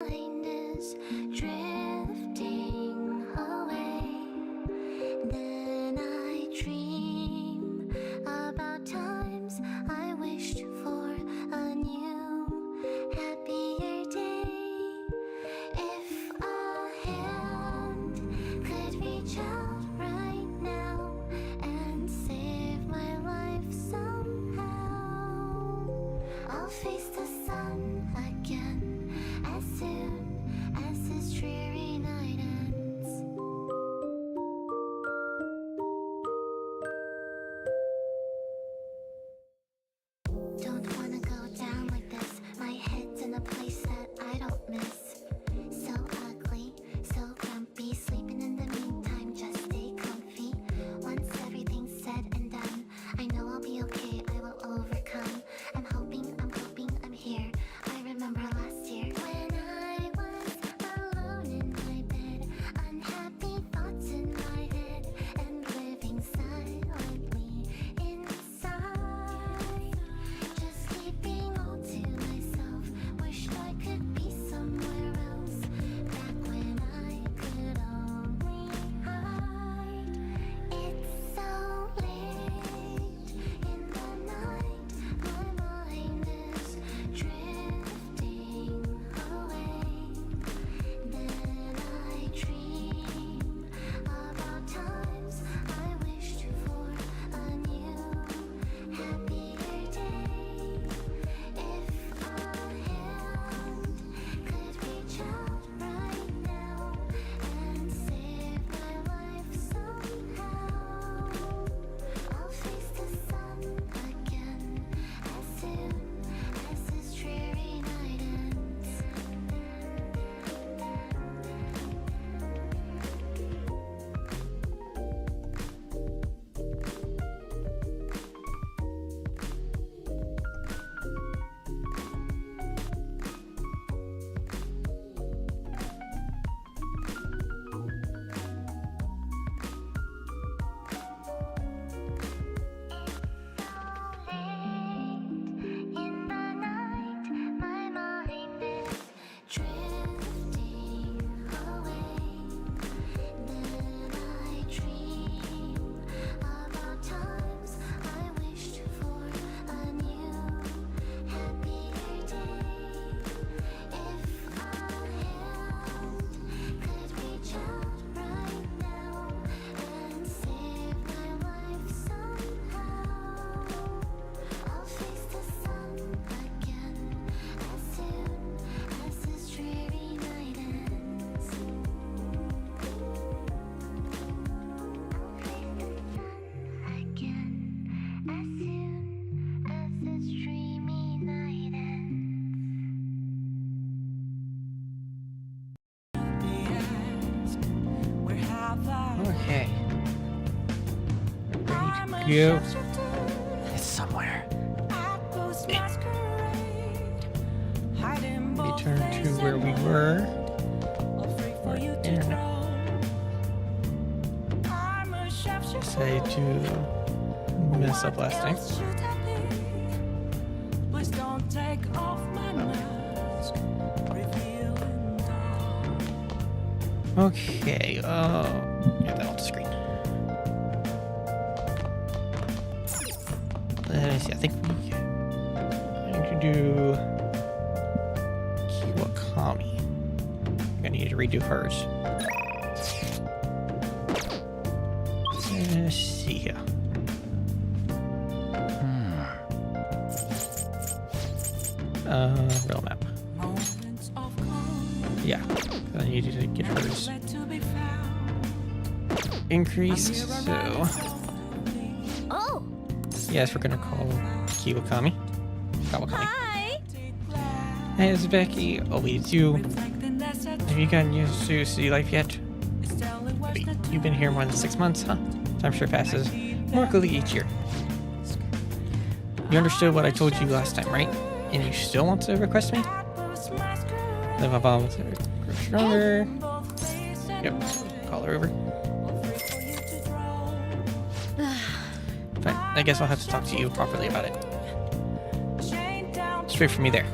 mind is drifting away. Then I dream about times I wished for a new, happier day. If a hand could reach out right now and save my life somehow, I'll face the sun again as soon as this dreary night ends. Don't wanna go down like this. My head's in a place that I don't miss. So ugly, so grumpy. Sleeping in the meantime, just stay comfy. Once everything's said and done, I know I'll be okay, I will overcome. I'm hoping I'm here. I remember last year when I was alone in my bed, unhappy thoughts in my head, and living silently inside. Just keeping all to myself. Wished I could be somewhere else. Back when I could only hide. It's so late in the night. My mind is drifting away. Then I dream about times I wished for a new, happier day. If a hand could reach out right now and save my life somehow, I'll face the sun again as soon as this dreary night ends. In the night, my mind is drifting away. Then I dream about times I wished for a new, happier day. If a hand could reach out right now and save my life somehow, I'll face the sun again as soon as this dreary night ends. I'll face the sun again as soon as this dreamy night ends. Okay. Ready to go. It's somewhere. Return to where we were. Or internet. Decided to mess up last time. Please don't take off my mask. Okay, get that off the screen. Let me see, I think we need to do Kiwakami. I'm gonna need to redo hers. Let's see here. Real map. Yeah, I needed to get hers increased, so Oh, yes, we're gonna call Kawakami. hi. Hey, it's Becky. Oh, wait, it's you. Have you gotten used to city life yet? Wait, you've been here more than 6 months, huh? Time sure passes more quickly each year. You understood what I told you last time, right? And you still want to request me? Live above with her. Grow stronger. Yep, call her over. Fine, I guess I'll have to talk to you properly about it. Straight from me there.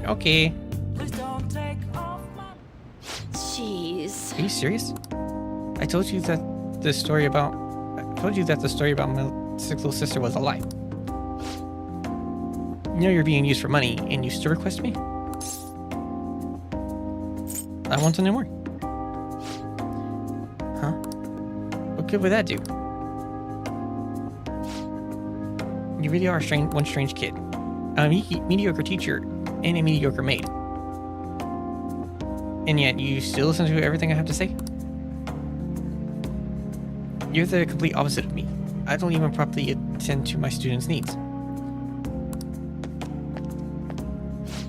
Okay. this. Are you serious? I told you that the story about my sick little sister was a lie. You know you're being used for money, and you still request me? I want to know more. Huh? What good would that do? You really are one strange kid. A mediocre teacher and a mediocre maid. And yet you still listen to everything I have to say? You're the complete opposite of me. I don't even properly attend to my students' needs.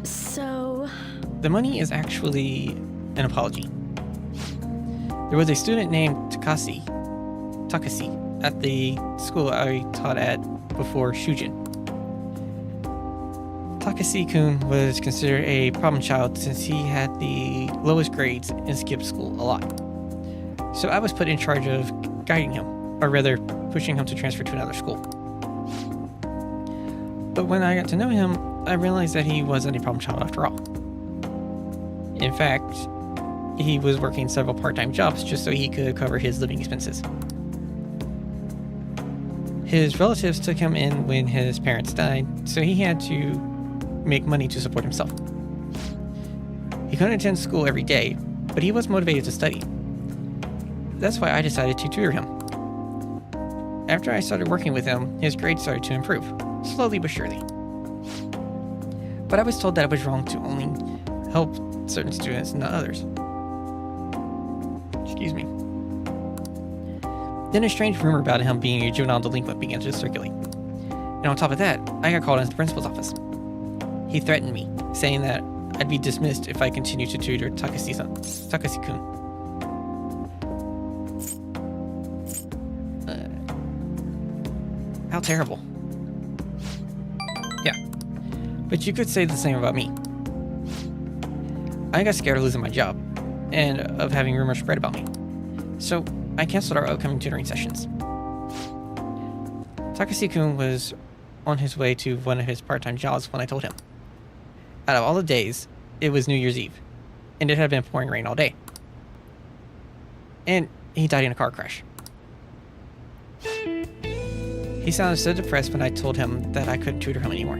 So... The money is actually an apology. There was a student named Takasi at the school I taught at before Shujin. Takasi-kun was considered a problem child since he had the lowest grades and skipped school a lot. So I was put in charge of guiding him, or rather, pushing him to transfer to another school. But when I got to know him, I realized that he wasn't a problem child after all. In fact, he was working several part-time jobs just so he could cover his living expenses. His relatives took him in when his parents died, so he had to make money to support himself. He couldn't attend school every day, but he was motivated to study. That's why I decided to tutor him. After I started working with him, his grades started to improve, slowly but surely. But I was told that it was wrong to only help certain students and not others. Excuse me. Then a strange rumor about him being a juvenile delinquent began to circulate. And on top of that, I got called into the principal's office. He threatened me, saying that I'd be dismissed if I continued to tutor Takasi-kun. How terrible. Yeah, but you could say the same about me. I got scared of losing my job, and of having rumors spread about me. So I canceled our upcoming tutoring sessions. Takasi-kun was on his way to one of his part-time jobs when I told him. Out of all the days, it was New Year's Eve, and it had been pouring rain all day. And he died in a car crash. He sounded so depressed when I told him that I couldn't tutor him anymore.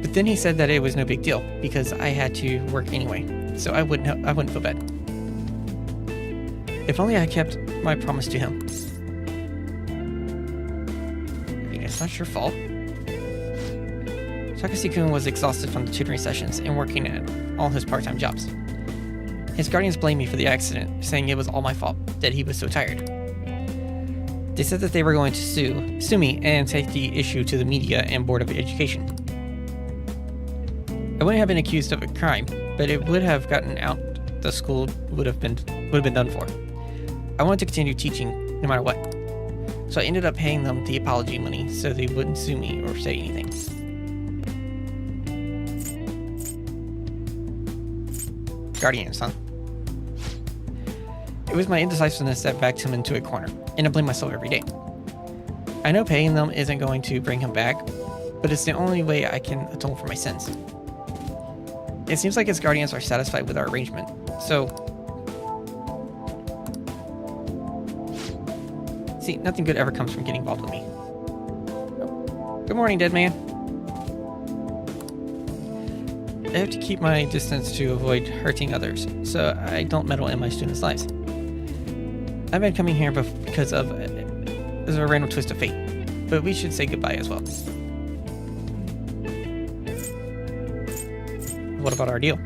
But then he said that it was no big deal because I had to work anyway, so I wouldn't feel bad. If only I kept my promise to him. I mean, it's not your fault. Takasi-kun was exhausted from the tutoring sessions and working at all his part-time jobs. His guardians blamed me for the accident, saying it was all my fault, that he was so tired. They said that they were going to sue me and take the issue to the media and Board of Education. I wouldn't have been accused of a crime, but it would have gotten out. The school would have been done for. I wanted to continue teaching no matter what, so I ended up paying them the apology money so they wouldn't sue me or say anything. Guardians, huh? It was my indecisiveness that backed him into a corner, and I blame myself every day. I know paying them isn't going to bring him back, but it's the only way I can atone for my sins. It seems like his guardians are satisfied with our arrangement, so... See, nothing good ever comes from getting involved with me. Good morning, dead man. I have to keep my distance to avoid hurting others, so I don't meddle in my students' lives. I've been coming here because of a random twist of fate, but we should say goodbye as well. What about our deal?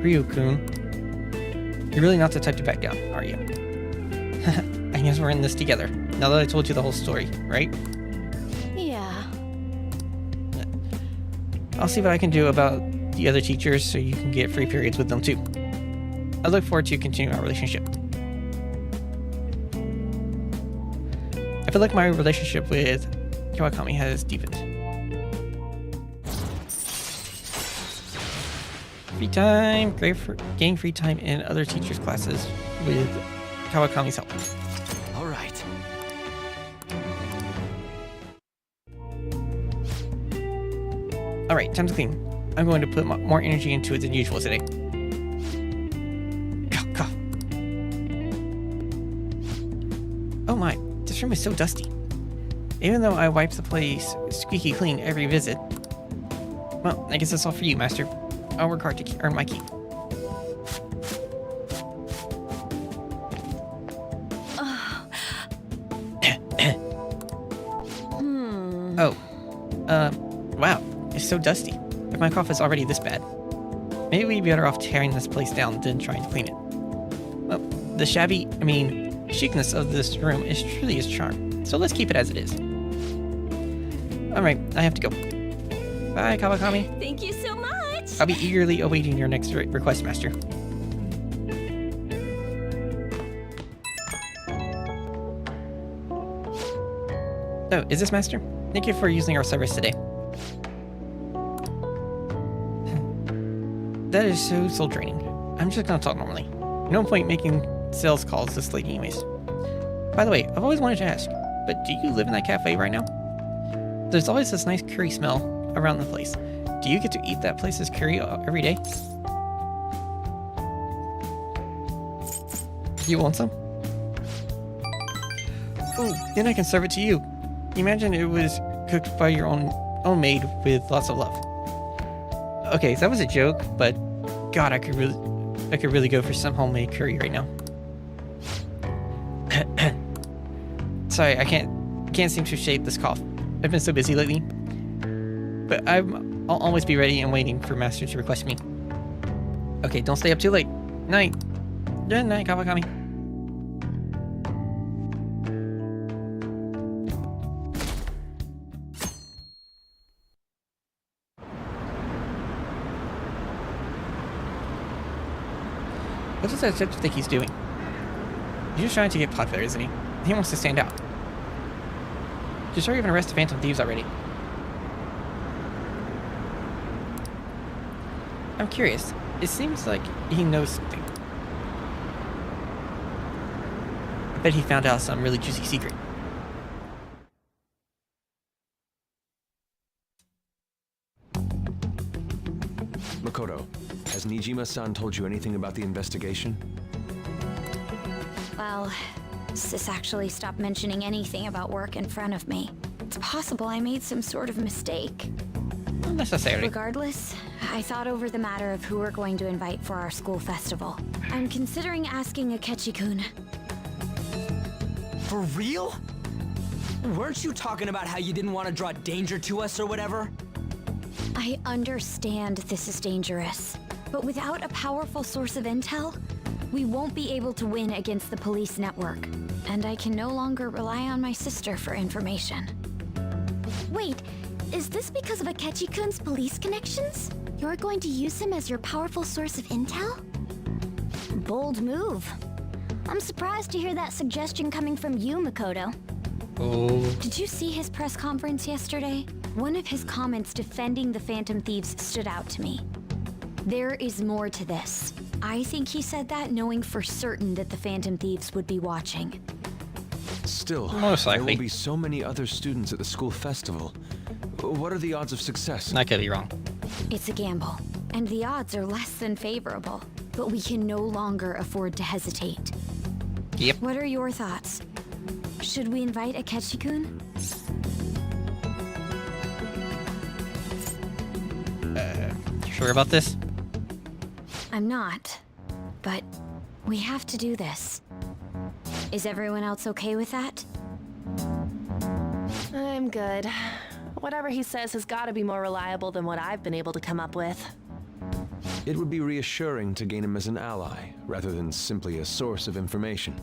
Ryu-kun, you're really not the type to back down, are you? I guess we're in this together, now that I told you the whole story, right? Yeah. I'll see what I can do about the other teachers so you can get free periods with them too. I look forward to continuing our relationship. I feel like my relationship with Kawakami has deepened. Free time, gain free time in other teachers' classes with Kawakami's help. All right. Alright, time to clean. I'm going to put more energy into it than usual today. This room is so dusty. Even though I wipe the place squeaky clean every visit. Well, I guess that's all for you, Master. I'll work hard to earn my keep. Oh. Wow. It's so dusty. If my cough is already this bad. Maybe we'd be better off tearing this place down than trying to clean it. Well, the chicness of this room is truly its charm. So let's keep it as it is. Alright, I have to go. Bye, Kawakami. Thank you so much! I'll be eagerly awaiting your next request, Master. Oh, is this Master? Thank you for using our service today. That is so soul draining. I'm just gonna talk normally. No point making sales calls this late anyways. By the way, I've always wanted to ask, but do you live in that cafe right now? There's always this nice curry smell around the place. Do you get to eat that place's curry every day? You want some? Ooh, then I can serve it to you. Imagine it was cooked by your own maid with lots of love. Okay, so that was a joke, but God, I could really go for some homemade curry right now. Sorry, I can't seem to shake this cough. I've been so busy lately. But I'll always be ready and waiting for Master to request me. Okay, don't stay up too late. Night. Good night, Kawakami. What does that detective think he's doing? He's just trying to get popular, isn't he? He wants to stand out. Just hurry up and arrest the Phantom Thieves already. I'm curious. It seems like he knows something. I bet he found out some really juicy secret. Makoto, has Nijima-san told you anything about the investigation? Well, Sis actually stopped mentioning anything about work in front of me. It's possible I made some sort of mistake. Not necessarily. Regardless, I thought over the matter of who we're going to invite for our school festival. I'm considering asking Akechi-kun. For real? Weren't you talking about how you didn't want to draw danger to us or whatever? I understand this is dangerous, but without a powerful source of intel, we won't be able to win against the police network. And I can no longer rely on my sister for information. Wait, is this because of Akechi-kun's police connections? You're going to use him as your powerful source of intel? Bold move. I'm surprised to hear that suggestion coming from you, Makoto. Oh. Did you see his press conference yesterday? One of his comments defending the Phantom Thieves stood out to me. There is more to this. I think he said that knowing for certain that the Phantom Thieves would be watching. Still, Most there likely. will be so many other students at the school festival. What are the odds of success? I could be wrong. It's a gamble, and the odds are less than favorable. But we can no longer afford to hesitate. Yep. What are your thoughts? Should we invite Akechi-kun? Sure about this? I'm not, but we have to do this. Is everyone else okay with that? I'm good. Whatever he says has got to be more reliable than what I've been able to come up with. It would be reassuring to gain him as an ally, rather than simply a source of information.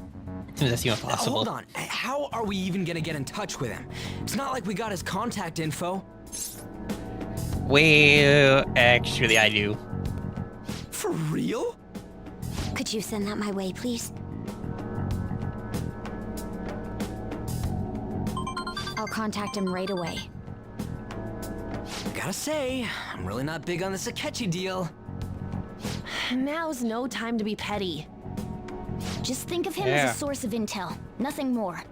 That's even possible. Hold on. How are we even gonna get in touch with him? It's not like we got his contact info. Well, actually, I do. For real? Could you send that my way, please? I'll contact him right away. Gotta say, I'm really not big on this Akechi deal. Now's no time to be petty. Just think of him Yeah. as a source of intel, nothing more.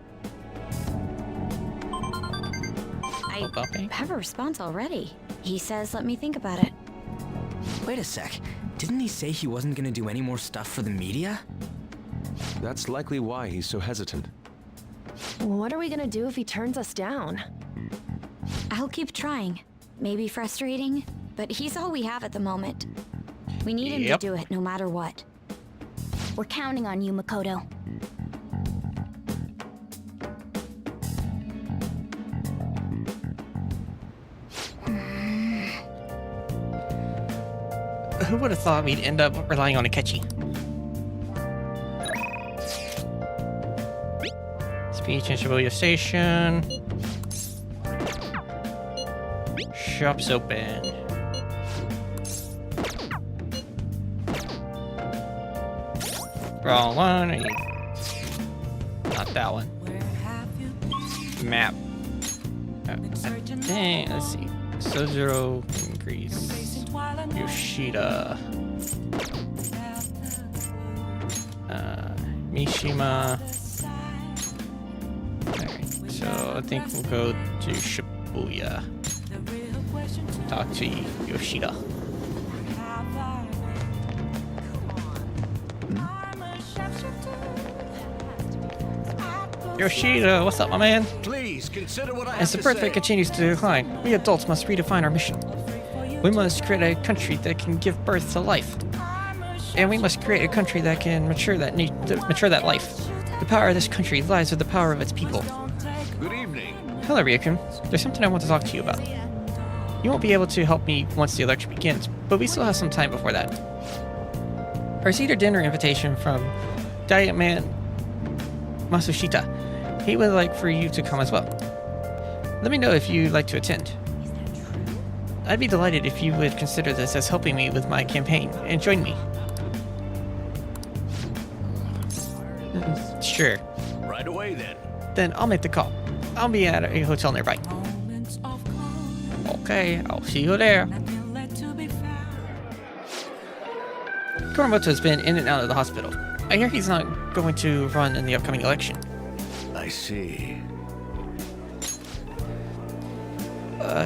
I Okay. have a response already. He says let me think about it. Wait a sec. Didn't he say he wasn't gonna do any more stuff for the media? That's likely why he's so hesitant. What are we gonna do if he turns us down? I'll keep trying. Maybe frustrating, but he's all we have at the moment. We need him to Yep. do it no matter what. We're counting on you, Makoto. Who would have thought we'd end up relying on Akechi? Speech in Shibuya Station. Shop's open. Wrong one. Not that one. Map. Dang, let's see. Sojiro in Greece. Yoshida. Mishima. Alright, so I think we'll go to Shibuya. Talk to Yoshida. Yoshida, what's up, my man? Please consider what I have As the to birth say. rate continues to decline, we adults must redefine our mission. We must create a country that can give birth to life. And we must create a country that can mature that life. The power of this country lies with the power of its people. Good evening. Hello, Ryukun. There's something I want to talk to you about. You won't be able to help me once the election begins, but we still have some time before that. I received a dinner invitation from Diet Man Masushita. He would like for you to come as well. Let me know if you'd like to attend. I'd be delighted if you would consider this as helping me with my campaign and join me. Sure. Right away then. Then I'll make the call. I'll be at a hotel nearby. Okay, I'll see you there. Kuramoto's been in and out of the hospital. I hear he's not going to run in the upcoming election. I see.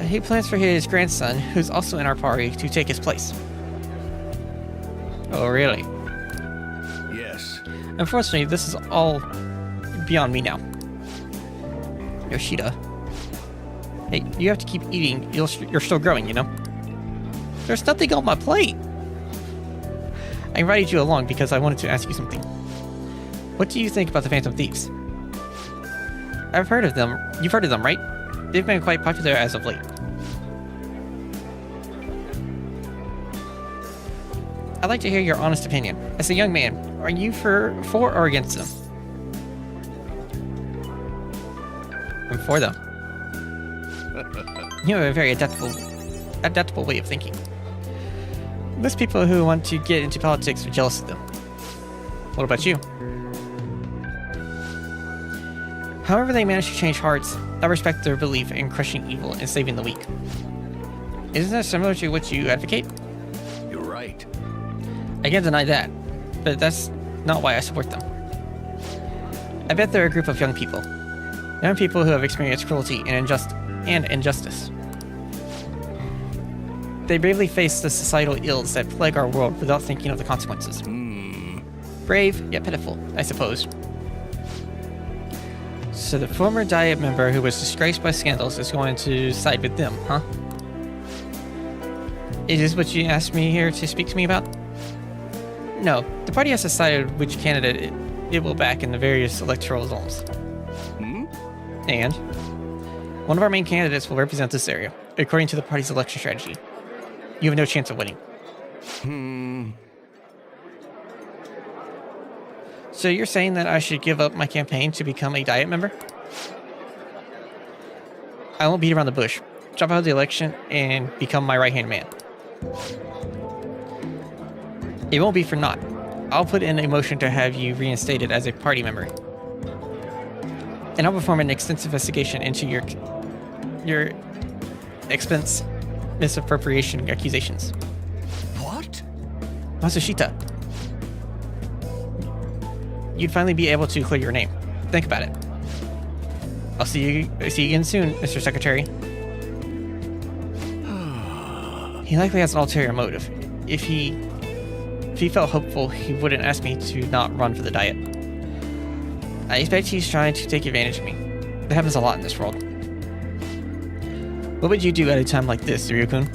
He plans for his grandson, who's also in our party, to take his place. Oh, really? Yes. Unfortunately, this is all beyond me now. Yoshida. Hey, you have to keep eating. You're still growing, you know? There's nothing on my plate! I invited you along because I wanted to ask you something. What do you think about the Phantom Thieves? I've heard of them. You've heard of them, right? They've been quite popular as of late. I'd like to hear your honest opinion. As a young man, are you for or against them? I'm for them. You have a very adaptable way of thinking. Most people who want to get into politics are jealous of them. What about you? However they manage to change hearts, I respect their belief in crushing evil and saving the weak. Isn't that similar to what you advocate? You're right. I can't deny that, but that's not why I support them. I bet they're a group of young people who have experienced cruelty and injustice. They bravely face the societal ills that plague our world without thinking of the consequences. Brave, yet pitiful, I suppose. So the former Diet member who was disgraced by scandals is going to side with them, huh? Is this what you asked me here to speak to me about? No, the party has decided which candidate it will back in the various electoral zones. And one of our main candidates will represent this area, according to the party's election strategy. You have no chance of winning. So you're saying that I should give up my campaign to become a Diet member? I won't beat around the bush. Drop out of the election and become my right-hand man. It won't be for naught. I'll put in a motion to have you reinstated as a party member. And I'll perform an extensive investigation into your expense misappropriation accusations. What? Masushita, you'd finally be able to clear your name. Think about it. I'll see you again soon, Mr. Secretary. He likely has an ulterior motive. If he felt hopeful, he wouldn't ask me to not run for the Diet. I expect he's trying to take advantage of me. That happens a lot in this world. What would you do at a time like this, Ryukun?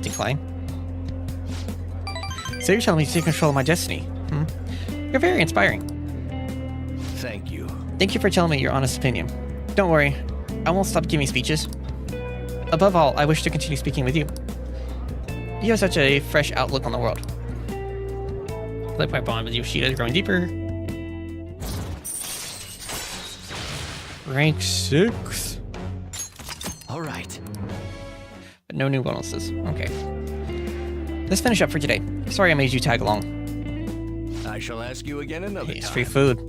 Decline. So you're telling me to take control of my destiny, hmm? You're very inspiring. Thank you. Thank you for telling me your honest opinion. Don't worry, I won't stop giving speeches. Above all, I wish to continue speaking with you. You have such a fresh outlook on the world. Like my bond with Yoshida is growing deeper. Rank 6. All right. But no new bonuses. Okay. Let's finish up for today. Sorry I made you tag along. I shall ask you again another Hey, time. free food.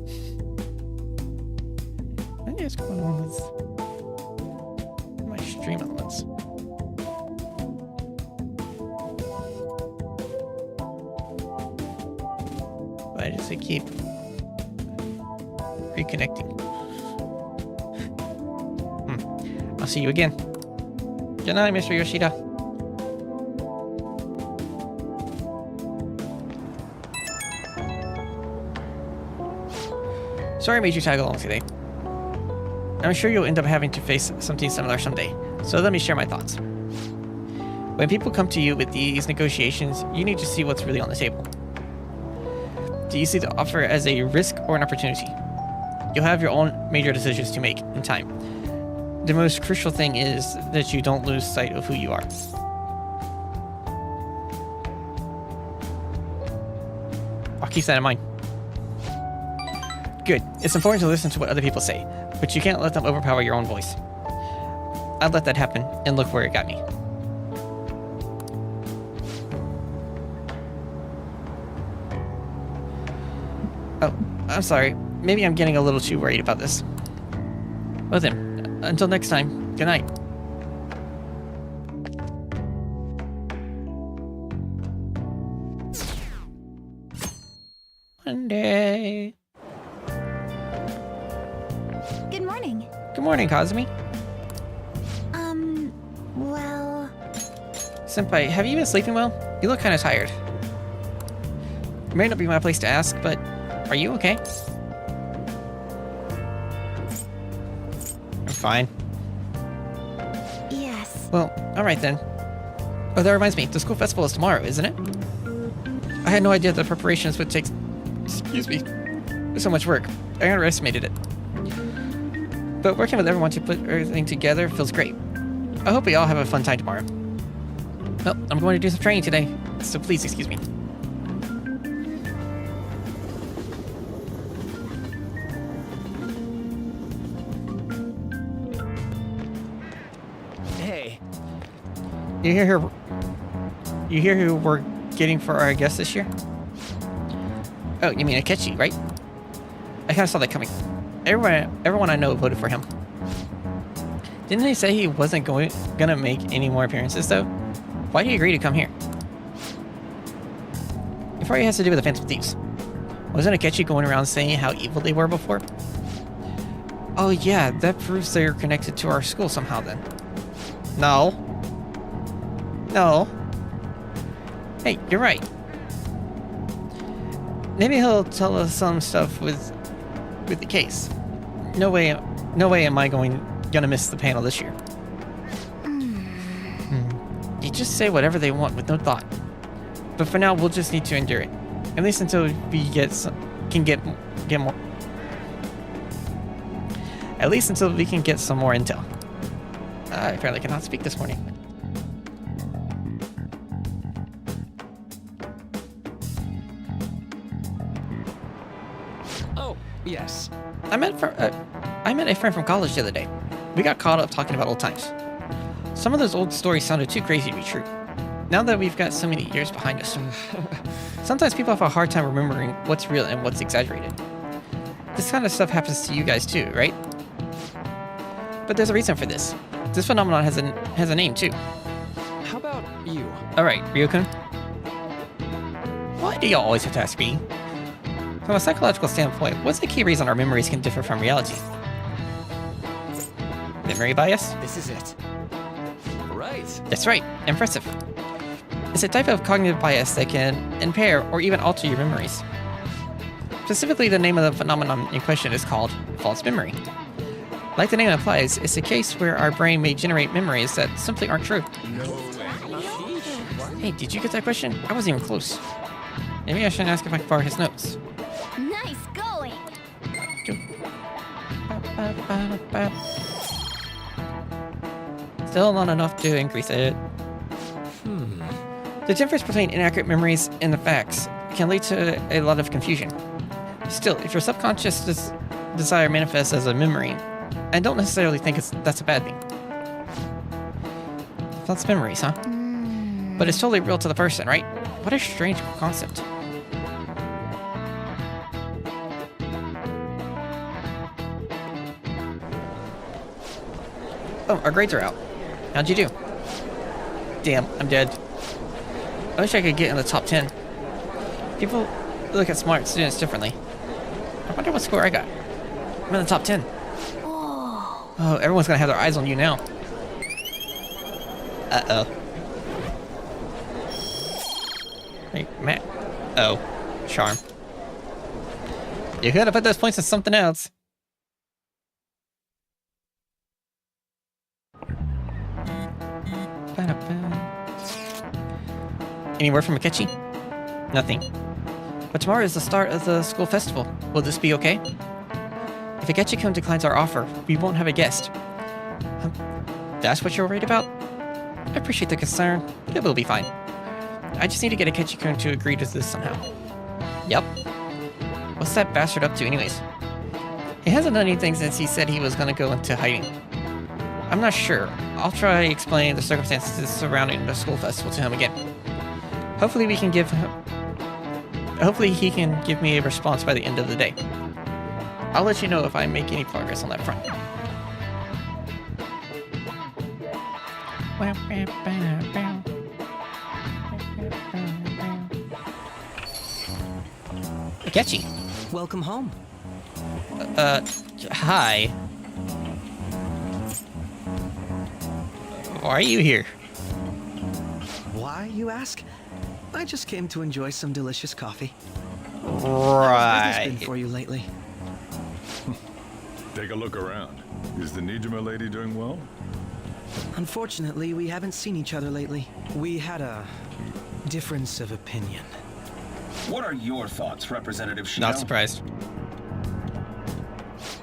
What is going on with my stream elements? Why does it keep reconnecting? I'll see you again. Good night, Mr. Yoshida. Sorry I made you tag along today. I'm sure you'll end up having to face something similar someday, so let me share my thoughts. When people come to you with these negotiations, you need to see what's really on the table. Do you see the offer as a risk or an opportunity? You'll have your own major decisions to make in time. The most crucial thing is that you don't lose sight of who you are. I'll keep that in mind. Good. It's important to listen to what other people say, but you can't let them overpower your own voice. I let that happen, and look where it got me. Oh, I'm sorry. Maybe I'm getting a little too worried about this. Well then, until next time, good night. Monday. Good morning. Good morning, Kazumi. Well... Senpai, have you been sleeping well? You look kind of tired. It may not be my place to ask, but are you okay? I'm fine. Yes. Well, alright then. Oh, that reminds me, the school festival is tomorrow, isn't it? I had no idea the preparations would take... Excuse me. So much work. I underestimated it. But working with everyone to put everything together feels great. I hope we all have a fun time tomorrow. Well, I'm going to do some training today, so please excuse me. Hey, You hear who we're getting for our guest this year? Oh, you mean Akechi, right? I kind of saw that coming. Everyone I know voted for him. Didn't he say he wasn't gonna make any more appearances though? Why did he agree to come here? It probably has to do with the Phantom Thieves. Wasn't Akechi going around saying how evil they were before? Oh yeah, that proves they're connected to our school somehow then. No. No. Hey, you're right. Maybe he'll tell us some stuff with the case. No way am I gonna miss the panel this year. You just say whatever they want with no thought. But for now, we'll just need to endure it. At least until we get more. At least until we can get some more intel. I apparently cannot speak this morning. oh, yes. I met a friend from college the other day. We got caught up talking about old times. Some of those old stories sounded too crazy to be true. Now that we've got so many years behind us, sometimes people have a hard time remembering what's real and what's exaggerated. This kind of stuff happens to you guys too, right? But there's a reason for this. This phenomenon has a name too. How about you? Alright, Ryukun. Why do you always have to ask me? From a psychological standpoint, what's the key reason our memories can differ from reality? Memory bias? This is it. Right. That's right. Impressive. It's a type of cognitive bias that can impair or even alter your memories. Specifically, the name of the phenomenon in question is called false memory. Like the name implies, it's a case where our brain may generate memories that simply aren't true. Hey, did you get that question? I wasn't even close. Maybe I shouldn't ask if I can borrow his notes. Nice going! Still not enough to increase it. The difference between inaccurate memories and the facts can lead to a lot of confusion. Still, if your subconscious desire manifests as a memory, I don't necessarily think that's a bad thing. That's memories, huh? But it's totally real to the person, right? What a strange concept. Oh, our grades are out. How'd you do? Damn, I'm dead. I wish I could get in the top 10. People look at smart students differently. I wonder what score I got. I'm in the top 10. Oh, everyone's gonna have their eyes on you now. Uh-oh. Hey, Matt. Oh, charm. You could have put those points in something else. Any word from Akechi? Nothing. But tomorrow is the start of the school festival. Will this be okay? If Akechi-kun declines our offer, we won't have a guest. That's what you're worried about? I appreciate the concern, but it will be fine. I just need to get Akechi-kun to agree to this somehow. Yep. What's that bastard up to anyways? He hasn't done anything since he said he was gonna go into hiding. I'm not sure. I'll try explaining the circumstances surrounding the school festival to him again. Hopefully he can give me a response by the end of the day. I'll let you know if I make any progress on that front. Akechi. Welcome home. Hi. Why are you here? Why, you ask? I just came to enjoy some delicious coffee. How's Right. business been for you lately? Take a look around. Is the Nijima lady doing well? Unfortunately, we haven't seen each other lately. We had a difference of opinion. What are your thoughts, Representative Shino? Not surprised.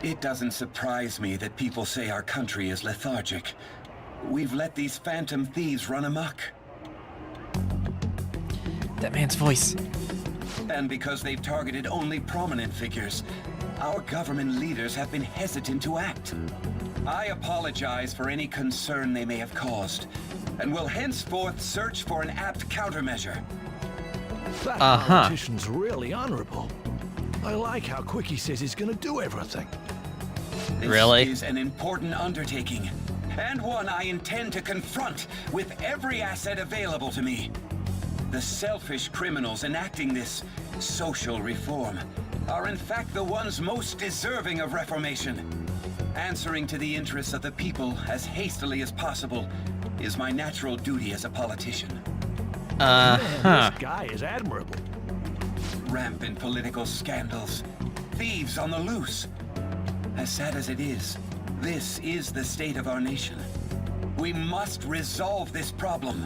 It doesn't surprise me that people say our country is lethargic. We've let these phantom thieves run amok. That man's voice. And because they've targeted only prominent figures, our government leaders have been hesitant to act. I apologize for any concern they may have caused, and will henceforth search for an apt countermeasure. That politician's really honorable. I like how quick he says he's gonna do everything. This is an important undertaking, and one I intend to confront with every asset available to me. The selfish criminals enacting this social reform are in fact the ones most deserving of reformation. Answering to the interests of the people as hastily as possible is my natural duty as a politician. This guy is admirable. Rampant political scandals, thieves on the loose. As sad as it is, this is the state of our nation. We must resolve this problem,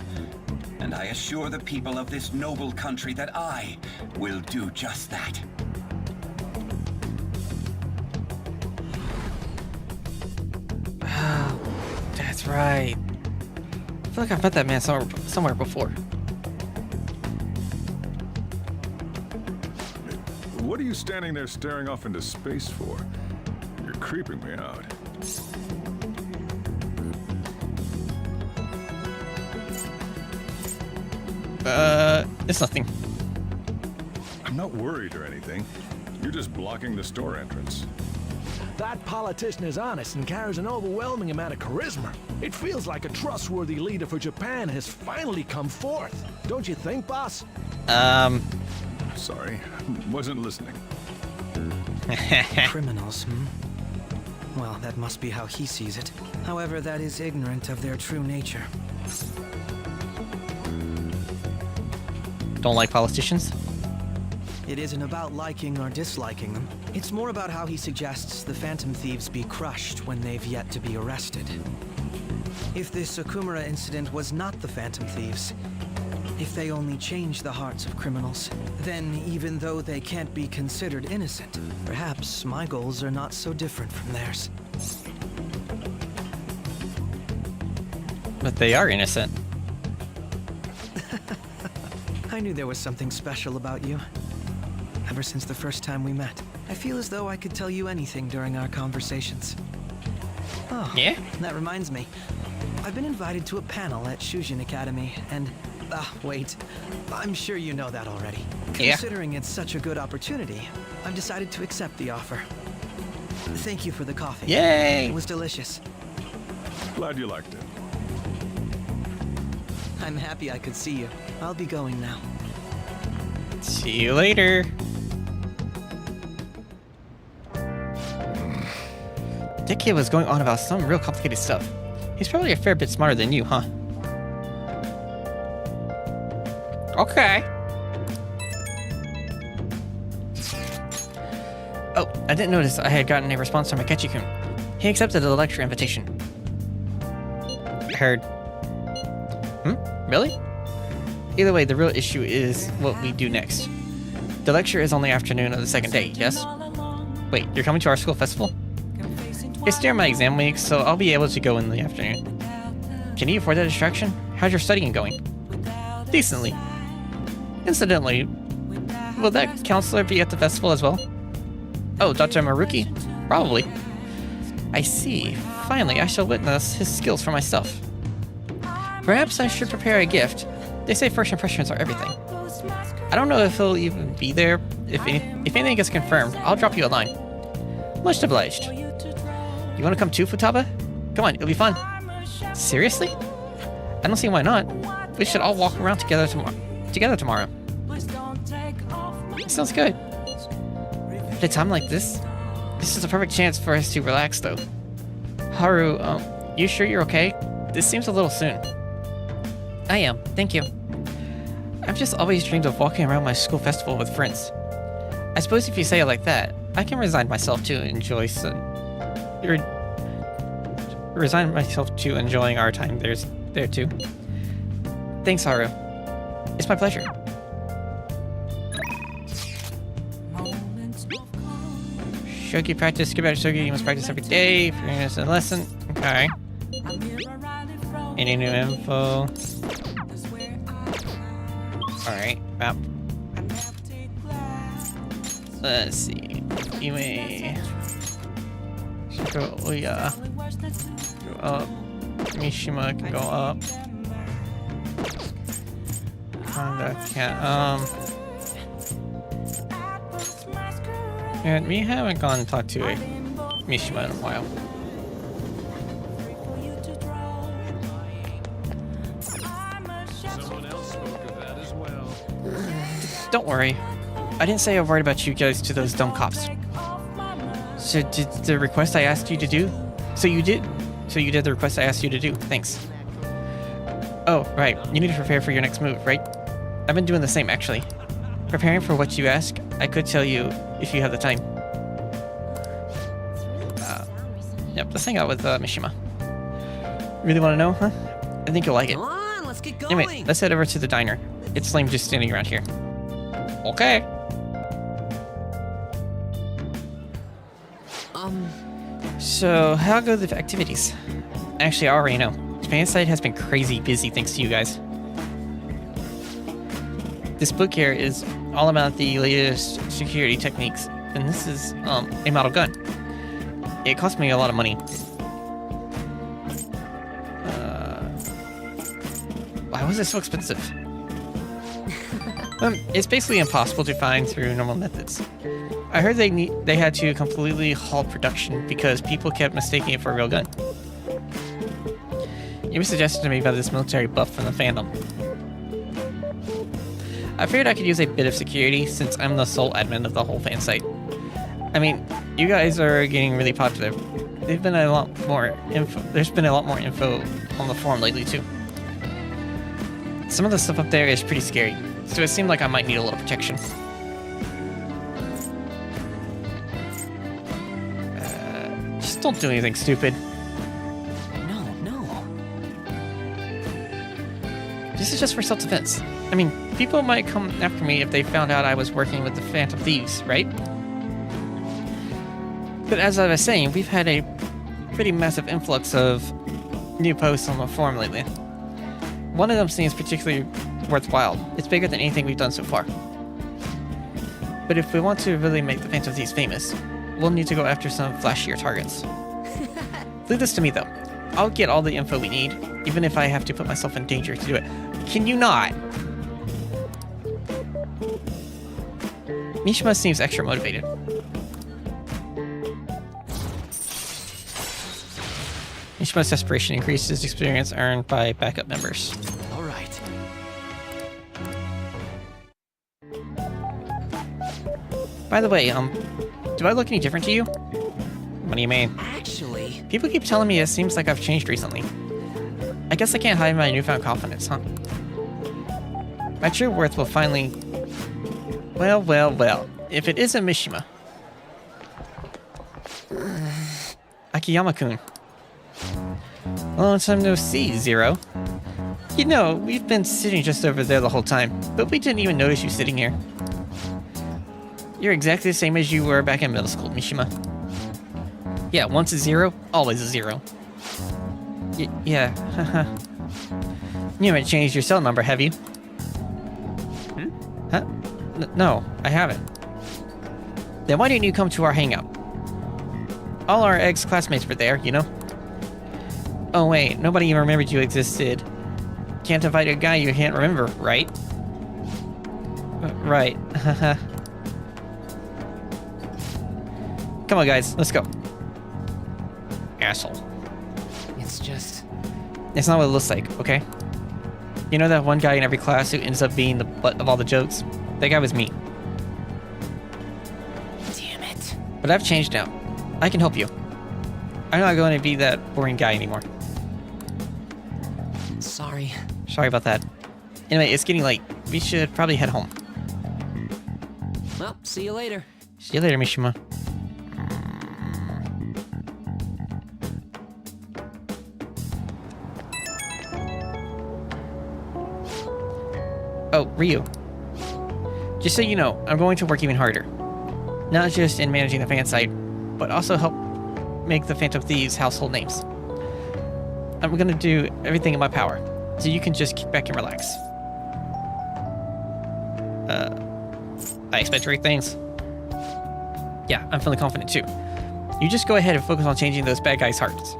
and I assure the people of this noble country that I will do just that. Oh, that's right. I feel like I've met that man somewhere before. What are you standing there staring off into space for? You're creeping me out. It's nothing. I'm not worried or anything. You're just blocking the store entrance. That politician is honest and carries an overwhelming amount of charisma. It feels like a trustworthy leader for Japan has finally come forth. Don't you think, boss? Sorry, wasn't listening. Criminals, Well, that must be how he sees it. However, that is ignorant of their true nature. don't like politicians? It isn't about liking or disliking them. It's more about how he suggests the Phantom Thieves be crushed when they've yet to be arrested. If this Okumura incident was not the Phantom Thieves, if they only change the hearts of criminals, then even though they can't be considered innocent, perhaps my goals are not so different from theirs. But they are innocent. I knew there was something special about you. Ever since the first time we met, I feel as though I could tell you anything during our conversations. Oh, yeah? That reminds me. I've been invited to a panel at Shujin Academy, and... wait. I'm sure you know that already. Yeah. Considering it's such a good opportunity, I've decided to accept the offer. Thank you for the coffee. Yay! It was delicious. Glad you liked it. I'm happy I could see you. I'll be going now. See you later. That kid was going on about some real complicated stuff. He's probably a fair bit smarter than you, huh? Okay. Oh, I didn't notice I had gotten a response from Akechi-kun. He accepted the lecture invitation. Heard. Really? Either way, the real issue is what we do next. The lecture is on the afternoon of the second day, yes? Wait, you're coming to our school festival? It's during my exam week, so I'll be able to go in the afternoon. Can you afford that distraction? How's your studying going? Decently. Incidentally, will that counselor be at the festival as well? Oh, Dr. Maruki? Probably. I see. Finally, I shall witness his skills for myself. Perhaps I should prepare a gift. They say first impressions are everything. I don't know if he'll even be there. If anything gets confirmed, I'll drop you a line. Much obliged. You want to come too, Futaba? Come on, it'll be fun. Seriously? I don't see why not. We should all walk around together tomorrow. Sounds good. At a time like this is a perfect chance for us to relax, though. Haru, you sure you're okay? This seems a little soon. I am, thank you. I've just always dreamed of walking around my school festival with friends. I suppose if you say it like that, I can resign myself to enjoying our time there too. Thanks, Haru. It's my pleasure. Shogi practice, skip out Shogi, you must practice every day for your a lesson. Okay. Any new info? Alright, map. Let's see. Yume. Shibuya. Go up. Mishima can go up. Honda can't. And we haven't gone and talked to a Mishima in a while. Don't worry. I didn't say I worried about you guys to those dumb cops. So did the request I asked you to do? So you did the request I asked you to do. Thanks. Oh, right. You need to prepare for your next move, right? I've been doing the same, actually. Preparing for what you ask, I could tell you if you have the time. Yep, let's hang out with Mishima. Really want to know, huh? I think you'll like it. Come on, let's get going. Anyway, let's head over to the diner. It's lame just standing around here. Okay. So, how go the activities? Actually, I already know. The fan site has been crazy busy thanks to you guys. This book here is all about the latest security techniques, and this is a model gun. It cost me a lot of money. Why was it so expensive? It's basically impossible to find through normal methods. I heard they had to completely halt production because people kept mistaking it for a real gun. It was suggested to me by this military buff from the fandom. I figured I could use a bit of security since I'm the sole admin of the whole fan site. I mean, you guys are getting really popular. There's been a lot more info on the forum lately too. Some of the stuff up there is pretty scary. so it seemed like I might need a little protection. Just don't do anything stupid. No. This is just for self-defense. I mean, people might come after me if they found out I was working with the Phantom Thieves, right? But as I was saying, we've had a pretty massive influx of new posts on the forum lately. One of them seems particularly worthwhile. It's bigger than anything we've done so far. But if we want to really make the Phantom Thieves famous, we'll need to go after some flashier targets. Leave this to me though. I'll get all the info we need, even if I have to put myself in danger to do it. Can you not? Mishima seems extra motivated. Mishima's desperation increases experience earned by backup members. All right. By the way, do I look any different to you? What do you mean? Actually, People keep telling me it seems like I've changed recently. I guess I can't hide my newfound confidence, huh? My true worth will finally... Well. If it isn't Mishima. Akiyama-kun. Long time no see, Zero. You know, we've been sitting just over there the whole time, but we didn't even notice you sitting here. You're exactly the same as you were back in middle school, Mishima. Yeah, once a zero, always a zero. Yeah, haha. You haven't changed your cell number, have you? Huh? No, I haven't. Then why didn't you come to our hangout? All our ex-classmates were there, you know? Oh wait, nobody even remembered you existed. Can't invite a guy you can't remember, right? Right, haha. Come on guys, let's go. Asshole. It's not what it looks like, okay? You know that one guy in every class who ends up being the butt of all the jokes? That guy was me. damn it. But I've changed now. I can help you. I'm not going to be that boring guy anymore. Sorry. Sorry about that. Anyway, it's getting late. We should probably head home. Well, see you later. See you later, Mishima. Oh, Ryu. Just so you know, I'm going to work even harder. Not just in managing the fan site, but also help make the Phantom Thieves household names. I'm gonna do everything in my power, so you can just kick back and relax. I expect great things. Yeah, I'm feeling confident too. You just go ahead and focus on changing those bad guys' hearts.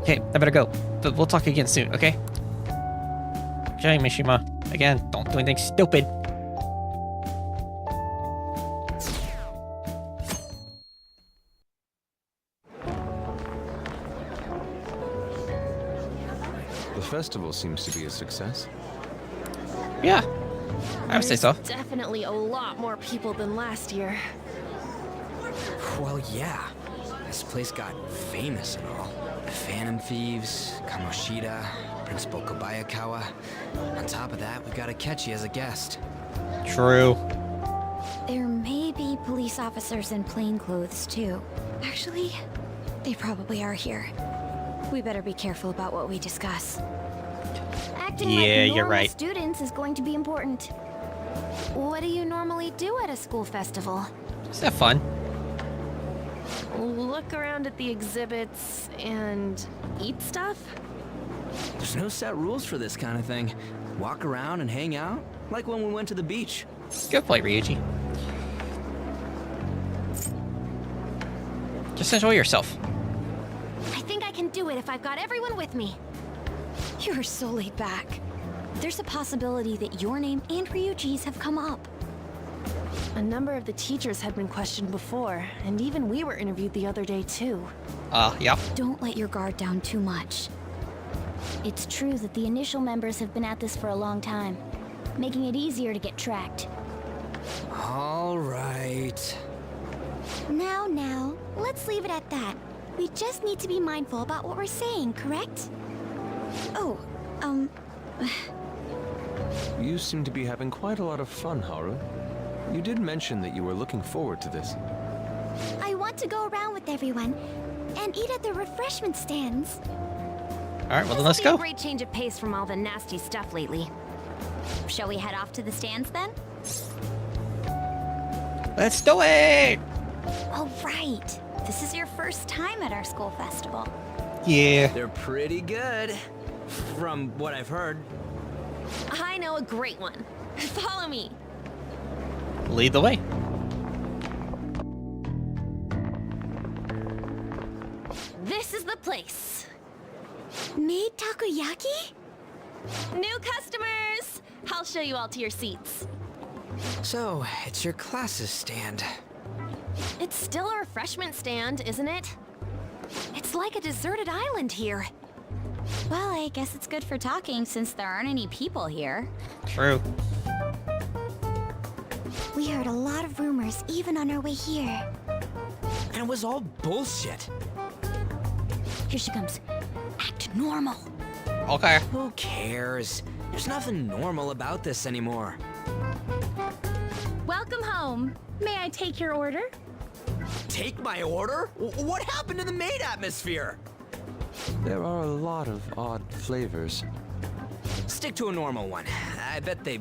Okay, I better go, but we'll talk again soon, okay? Okay, Mishima. Again, don't do anything stupid. The festival seems to be a success. Yeah, I would say so. Definitely a lot more people than last year. Well, yeah. This place got famous and all. The Phantom Thieves, Kamoshida, Principal Kobayakawa. On top of that, we got Akechi as a guest. True. There may be police officers in plain clothes, too. Actually, they probably are here. We better be careful about what we discuss. Acting Yeah, like you're normal right. students is going to be important. What do you normally do at a school festival? Just have fun. Look around at the exhibits and eat stuff? There's no set rules for this kind of thing. Walk around and hang out, like when we went to the beach. Good play, Ryuji. Just enjoy yourself. I think I can do it if I've got everyone with me. You're so laid back. There's a possibility that your name and Ryuji's have come up. A number of the teachers had been questioned before, and even we were interviewed the other day too. Yeah. Don't let your guard down too much. It's true that the initial members have been at this for a long time, making it easier to get tracked. All right. Now, let's leave it at that. We just need to be mindful about what we're saying, correct? Oh, You seem to be having quite a lot of fun, Haru. You did mention that you were looking forward to this. I want to go around with everyone and eat at the refreshment stands. All right, well then let's This'll be go. a great change of pace from all the nasty stuff lately. Shall we head off to the stands then? Let's do it. Oh, right. This is your first time at our school festival. Yeah. They're pretty good, from what I've heard. I know a great one. Follow me. Lead the way. This is the place. Made takoyaki? New customers! I'll show you all to your seats. So, it's your class's stand. It's still a refreshment stand, isn't it? It's like a deserted island here. Well, I guess it's good for talking since there aren't any people here. True. We heard a lot of rumors even on our way here. And it was all bullshit. Here she comes. Act normal. Okay. Who cares? There's nothing normal about this anymore. Welcome home. May I take your order? Take my order? What happened to the maid atmosphere? There are a lot of odd flavors. Stick to a normal one. I bet they...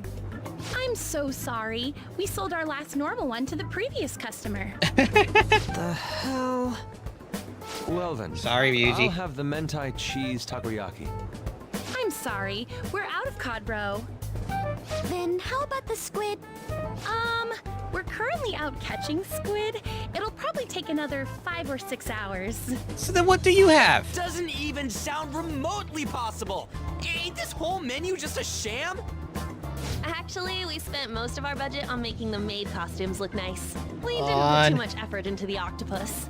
I'm so sorry. We sold our last normal one to the previous customer. The hell? Well then. Sorry, Ryuji. I'll have the mentai cheese takoyaki. I'm sorry. We're out of cod bro. Then how about the squid? We're currently out catching squid. It'll probably take another 5 or 6 hours. So then what do you have? Doesn't even sound remotely possible. Ain't this whole menu just a sham? Actually, we spent most of our budget on making the maid costumes look nice. We didn't On. put too much effort into the octopus.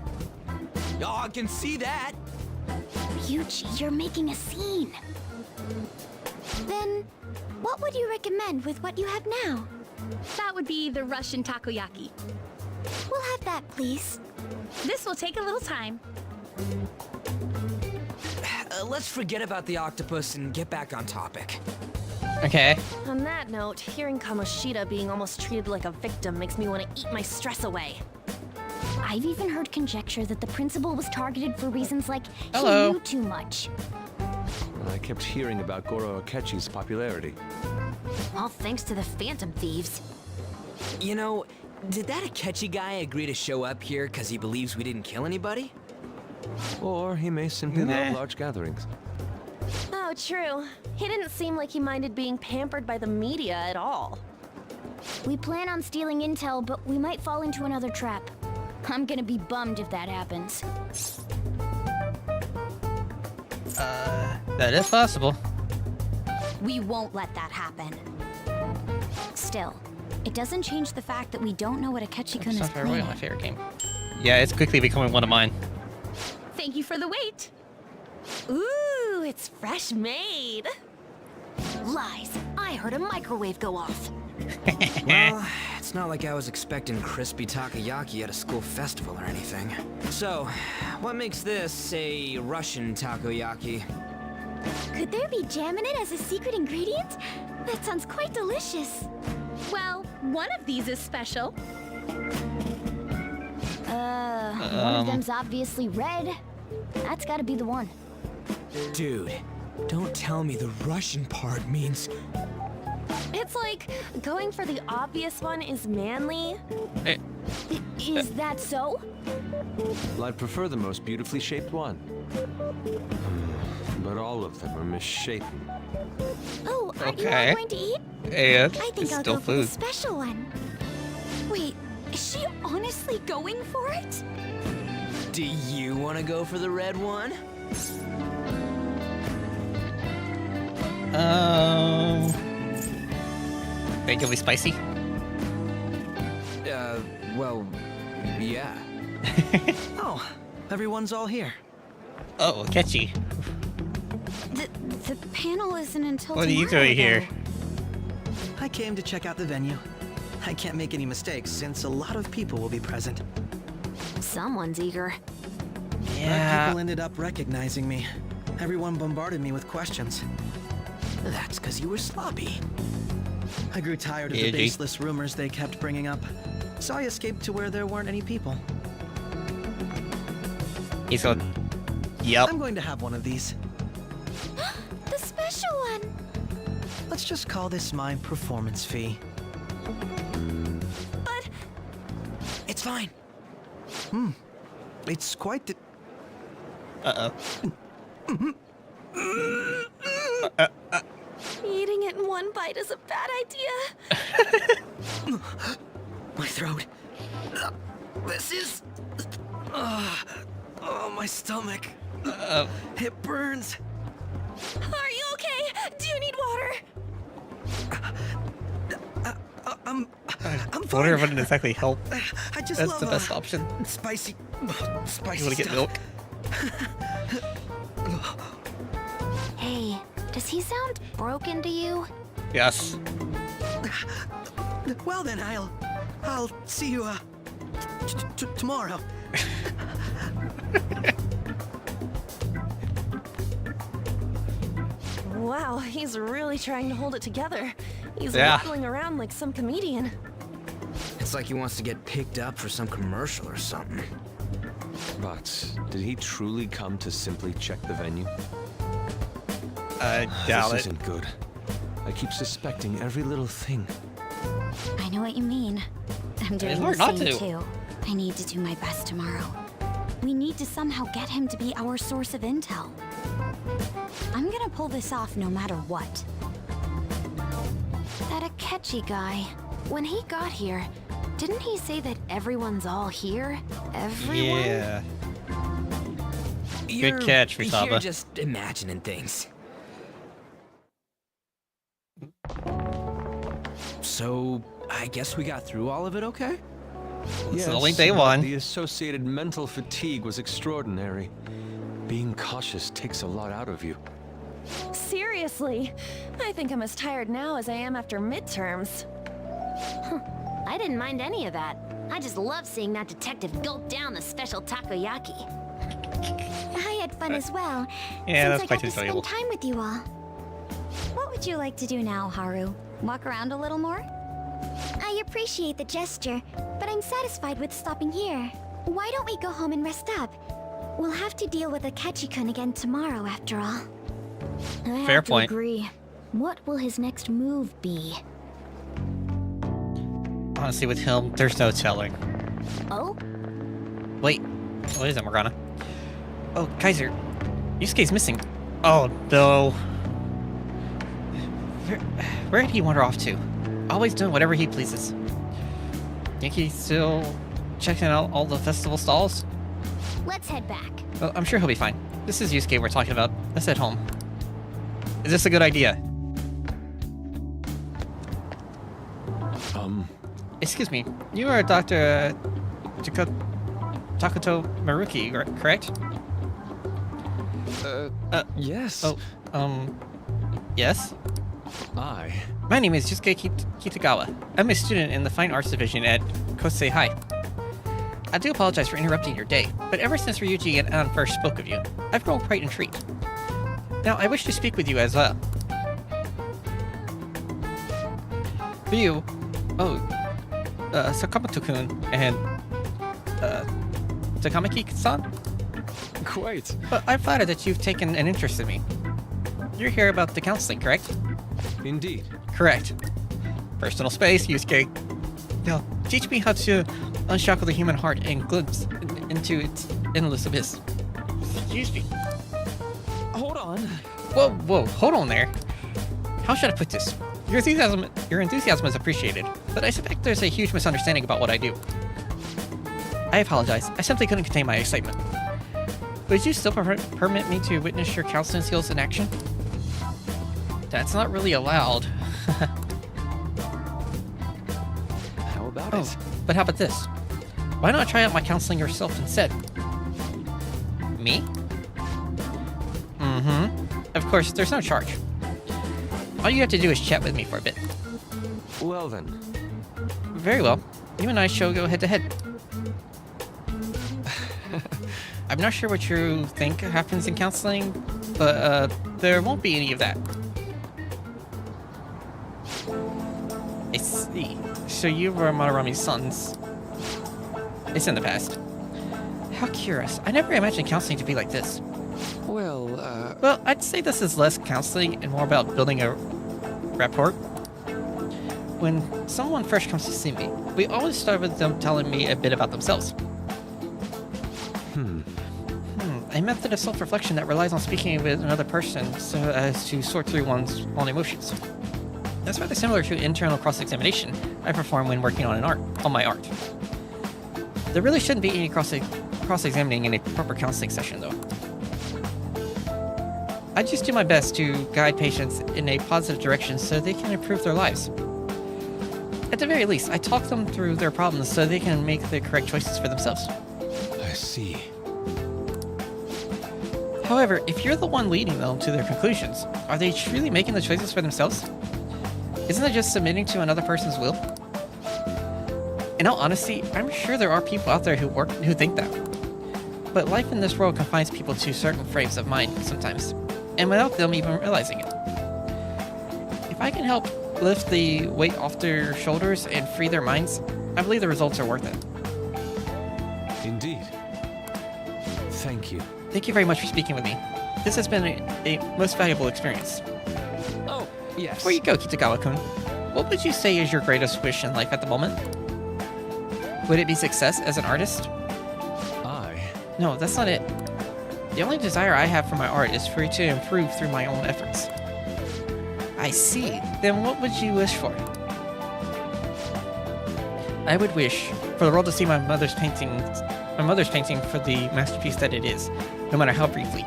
Oh, I can see that. Ryuji, you're making a scene. Then, what would you recommend with what you have now? That would be the Russian takoyaki. We'll have that, please. This will take a little time. Let's forget about the octopus and get back on topic. Okay. On that note, hearing Kamoshida being almost treated like a victim makes me want to eat my stress away. I've even heard conjecture that the principal was targeted for reasons like Hello. he knew too much. I kept hearing about Goro Akechi's popularity. All thanks to the Phantom Thieves. You know, did that Akechi guy agree to show up here because he believes we didn't kill anybody? Or he may simply Nah. love large gatherings. Oh, true. He didn't seem like he minded being pampered by the media at all. We plan on stealing intel, but we might fall into another trap. I'm gonna be bummed if that happens. That is possible. We won't let that happen. Still, it doesn't change the fact that we don't know what Akechi-kun is Software Royal, my planning. favorite game. Yeah, it's quickly becoming one of mine. Thank you for the wait. Ooh, it's fresh made. Lies. I heard a microwave go off. Well, it's not like I was expecting crispy takoyaki at a school festival or anything. So, what makes this a Russian takoyaki? Could there be jam in it as a secret ingredient? That sounds quite delicious. Well, one of these is special. One of them's obviously red. That's gotta be the one. Dude, don't tell me the Russian part means... It's like going for the obvious one is manly. Is that so? Well, I'd prefer the most beautifully shaped one. But all of them are misshapen. Oh, aren't you Okay. all going to eat? Yeah, I think it's I'll still go for the food. special one. Wait, is she honestly going for it? Do you want to go for the red one? Think it'll be spicy? Well, yeah. Oh, everyone's all here. Oh, Akechi. The panel isn't until What are you tomorrow, doing here? though. I came to check out the venue. I can't make any mistakes since a lot of people will be present. Someone's eager. But Yeah. people ended up recognizing me. Everyone bombarded me with questions. That's because you were sloppy. I grew tired of the baseless rumors they kept bringing up, so I escaped to where there weren't any people. He's going. Yep. I'm going to have one of these. The special one! Let's just call this my performance fee. But... It's fine. It's quite the... Eating it in one bite is a bad idea. My throat. This is... oh, my stomach. It burns. Are you okay? Do you need water? I'm I wonder if it would exactly help. I just That's love the best option. Spicy You want to get stuff. milk? Hey, does he sound broken to you? Yes. Well then, I'll see you tomorrow. Wow, he's really trying to hold it together. He's Yeah. waddling around like some comedian. It's like he wants to get picked up for some commercial or something. But did he truly come to simply check the venue? I doubt This it. isn't good. I keep suspecting every little thing. I know what you mean. I'm doing hard the not same to. too. I need to do my best tomorrow. We need to somehow get him to be our source of intel. I'm gonna pull this off no matter what. That Akechi guy, when he got here, didn't he say that everyone's all here? Everyone? Yeah. You're, catch, You're Futaba. just imagining things. So, I guess we got through all of it okay? It's only day but one. The associated mental fatigue was extraordinary. Being cautious takes a lot out of you. Seriously, I think I'm as tired now as I am after midterms. I didn't mind any of that. I just love seeing that detective gulp down the special takoyaki. I had fun as well. Yeah, that's since I quite got to spend enjoyable. time with you all. What would you like to do now, Haru? Walk around a little more? I appreciate the gesture, but I'm satisfied with stopping here. Why don't we go home and rest up? We'll have to deal with Akechi-kun again tomorrow, after all. I Fair have to point. agree. What will his next move be? Honestly, with him, there's no telling. Oh? Wait, what is it, Morgana? Oh, Kaiser, Yusuke's missing. Oh no. Where did he wander off to? Always doing whatever he pleases. Think he's still checking out all the festival stalls? Let's head back. Well, I'm sure he'll be fine. This is Yusuke we're talking about. Let's head home. Is this a good idea? Excuse me. You are Dr. Takuto Maruki, correct? Yes. Oh, yes? I. My name is Yusuke Kitagawa. I'm a student in the Fine Arts Division at Kosei High. I do apologize for interrupting your day, but ever since Ryuji and An first spoke of you, I've grown quite intrigued. Now, I wish to speak with you as well. Ryu, Sakamoto-kun, and, Takamaki-san? Quite. But I'm flattered that you've taken an interest in me. You're here about the counseling, correct? Indeed. Correct. Personal space, Yusuke. Now, teach me how to unshackle the human heart and glimpse into its endless abyss. Excuse me. Hold on. Whoa, hold on there. How should I put this? Your enthusiasm is appreciated, but I suspect there's a huge misunderstanding about what I do. I apologize. I simply couldn't contain my excitement. Would you still permit me to witness your counseling skills in action? That's not really allowed. How about it? But how about this? Why not try out my counseling yourself instead? Me? Mm-hmm. Of course, there's no charge. All you have to do is chat with me for a bit. Well then. Very well. You and I shall go head-to-head. I'm not sure what you think happens in counseling, but there won't be any of that. I see. So you were Madarami's sons. It's in the past. How curious. I never imagined counseling to be like this. Well, I'd say this is less counseling and more about building a rapport. When someone fresh comes to see me, we always start with them telling me a bit about themselves. A method of self-reflection that relies on speaking with another person so as to sort through one's own emotions. That's rather similar to internal cross-examination I perform when working on my art. There really shouldn't be any cross-examining in a proper counseling session, though. I just do my best to guide patients in a positive direction so they can improve their lives. At the very least, I talk them through their problems so they can make the correct choices for themselves. I see. However, if you're the one leading them to their conclusions, are they truly making the choices for themselves? Isn't it just submitting to another person's will? In all honesty, I'm sure there are people out there who think that. But life in this world confines people to certain frames of mind sometimes, and without them even realizing it. If I can help lift the weight off their shoulders and free their minds, I believe the results are worth it. Indeed. Thank you. Thank you very much for speaking with me. This has been a most valuable experience. Oh, yes. Before you go, Kitagawa-kun, what would you say is your greatest wish in life at the moment? Would it be success as an artist? No, that's not it. The only desire I have for my art is for it to improve through my own efforts. I see. Then what would you wish for? I would wish for the world to see my mother's painting for the masterpiece that it is, no matter how briefly.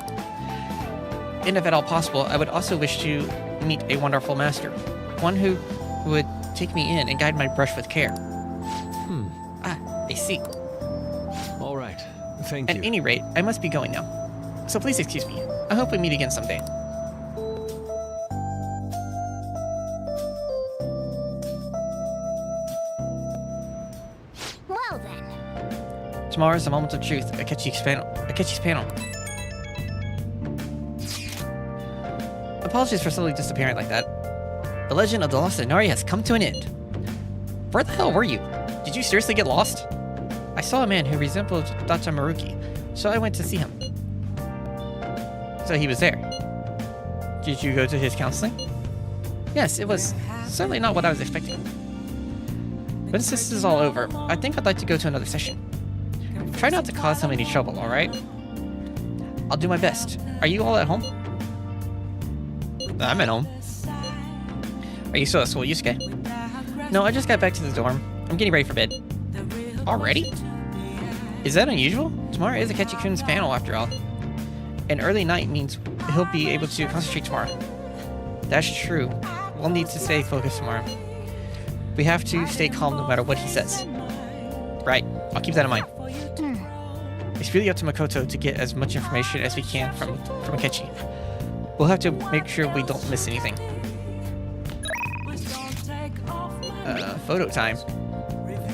And if at all possible, I would also wish to meet a wonderful master, one who would take me in and guide my brush with care. I see. All right. Thank you. At any rate, I must be going now. So please excuse me. I hope we meet again someday. Well then. Tomorrow is the moment of truth. Akechi's panel. Apologies for suddenly disappearing like that. The legend of the lost Inari has come to an end. Where the hell were you? Did you seriously get lost? I saw a man who resembled Dacha Maruki, so I went to see him. So he was there. Did you go to his counseling? Yes, it was certainly not what I was expecting. Once this is all over, I think I'd like to go to another session. Try not to cause him any trouble, alright? I'll do my best. Are you all at home? I'm at home. Are you still at school, Yusuke? No, I just got back to the dorm. I'm getting ready for bed. Already? Is that unusual? Tomorrow is Akechi-kun's panel, after all. An early night means he'll be able to concentrate tomorrow. That's true. We'll need to stay focused tomorrow. We have to stay calm no matter what he says. Right, I'll keep that in mind. It's really up to Makoto to get as much information as we can from Akechi. We'll have to make sure we don't miss anything. Photo time.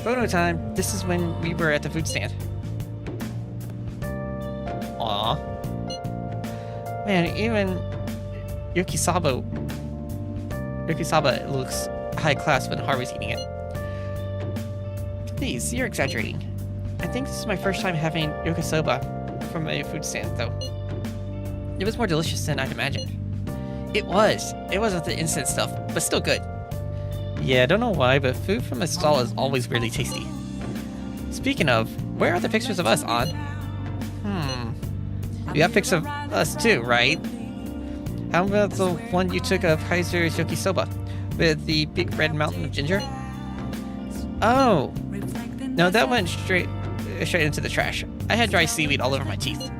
Photo time. This is when we were at the food stand. Aww. Man, even Yokisaba looks high class when Haru's eating it. Please, you're exaggerating. I think this is my first time having Yokosoba from a food stand, though. It was more delicious than I'd imagined. It was. It wasn't the instant stuff, but still good. Yeah, I don't know why, but food from a stall is always really tasty. Speaking of, where are the pictures of us, Odd? You have pics of us too, right? How about the one you took of Kaiser's Yokisoba with the big red mountain of ginger? Oh, no, that went straight into the trash. I had dry seaweed all over my teeth.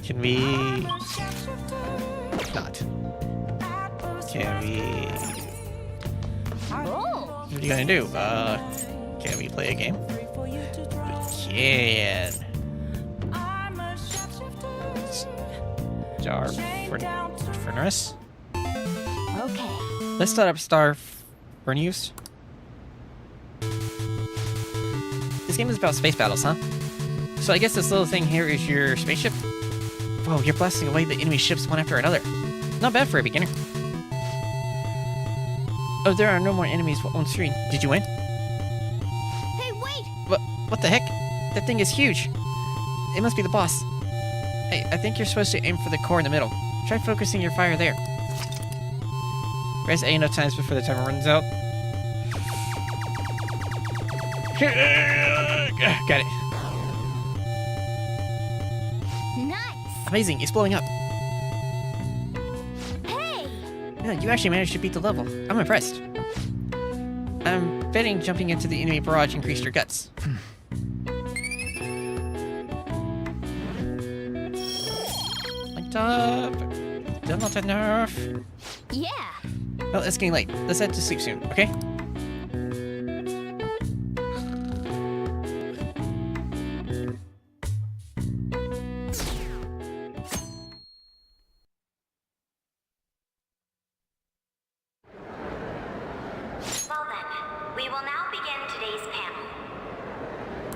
Can we not? Can we? What are you gonna do? Can we play a game? We can. Star Furnace. Okay. Let's start up Star Furnace. This game is about space battles, huh? So I guess this little thing here is your spaceship? Whoa, you're blasting away the enemy ships one after another. Not bad for a beginner. Oh, there are no more enemies on screen. Did you win? Hey, wait! What the heck? That thing is huge. It must be the boss. Hey, I think you're supposed to aim for the core in the middle. Try focusing your fire there. Press A enough times before the timer runs out. Got it. Nice! Amazing, it's blowing up. Hey! Yeah, you actually managed to beat the level. I'm impressed. I'm betting jumping into the enemy barrage increased your guts. Went up. Still not enough. Yeah! Well, it's getting late. Let's head to sleep soon, okay? Well then, we will now begin today's panel.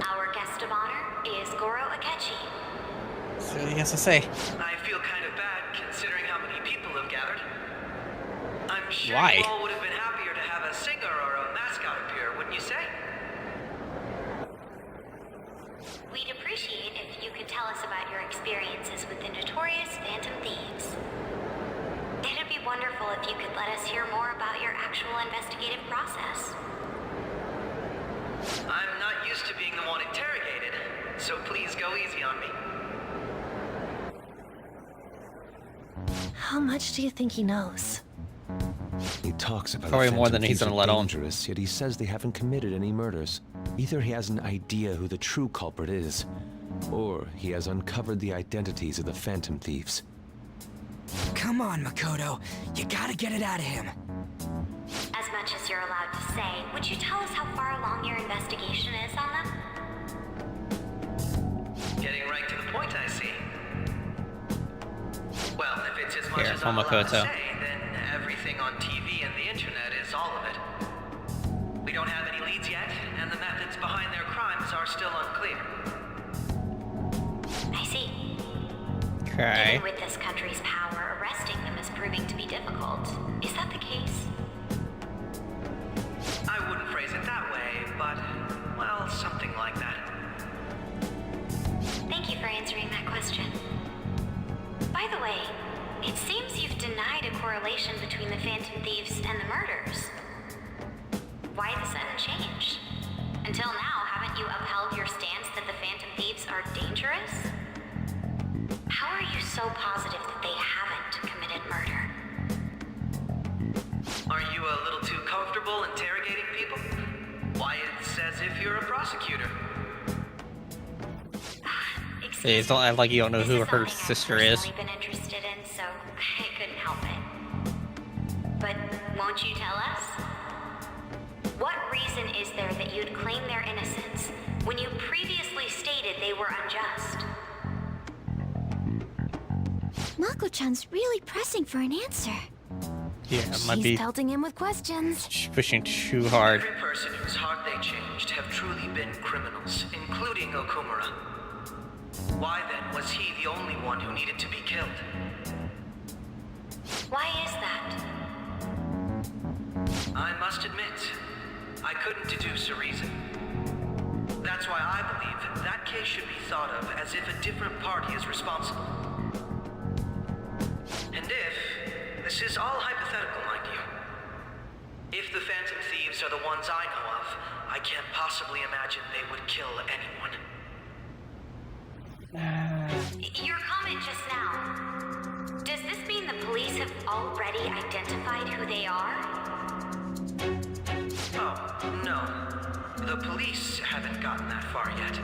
Our guest of honor is Goro Akechi. So he has to say. I feel kind of bad considering how many people have gathered. I'm sure Why? you all would have been happier to have a singer or a mascot appear, wouldn't you say? We'd appreciate if you could tell us about your experiences with the notorious Phantom Thieves. It'd be wonderful if you could let us hear more about your actual investigative process. I'm not used to being the one interrogated, so please go easy on me. How much do you think he knows? He talks about Probably the more Phantom than he's Thieves gonna are let on. dangerous, yet he says they haven't committed any murders. Either he has an idea who the true culprit is, or he has uncovered the identities of the Phantom Thieves. Come on, Makoto. You gotta get it out of him. As much as you're allowed to say, would you tell us how far along your investigation is on them? Getting right to the point, I see. Well, if it's as much Here, as I'm allowed to Makoto. say, then everything on TV and the internet is all of it. We don't have any leads yet, and the methods behind their crimes are still unclear. I see. Okay. Even with this country's power, arresting them is proving to be difficult. Is that the case? I wouldn't phrase it that way, but, well, something like that. Thank you for answering that question. By the way, it seems you've denied a correlation between the Phantom Thieves and the murders. Why the sudden change? Until now, haven't you upheld your stance that the Phantom Thieves are dangerous? How are you so positive that they haven't committed murder? Are you a little too comfortable interrogating people? Why, it's as if you're a prosecutor. Please don't act like you don't know who her This sister something I've is. personally been interested in, so I couldn't help it. But won't you tell us? What reason is there that you'd claim their innocence when you previously stated they were unjust? Mako-chan's really pressing for an answer. Yeah, it might She's be pelting him with questions. pushing too hard. Every person whose heart they changed have truly been criminals, including Okumura. Why then was he the only one who needed to be killed? Why is that? I must admit, I couldn't deduce a reason. That's why I believe that case should be thought of as if a different party is responsible. And if, this is all hypothetical, mind you, if the Phantom Thieves are the ones I know of, I can't possibly imagine they would kill anyone. Your comment just now, does this mean the police have already identified who they are? Oh, no. The police haven't gotten that far yet.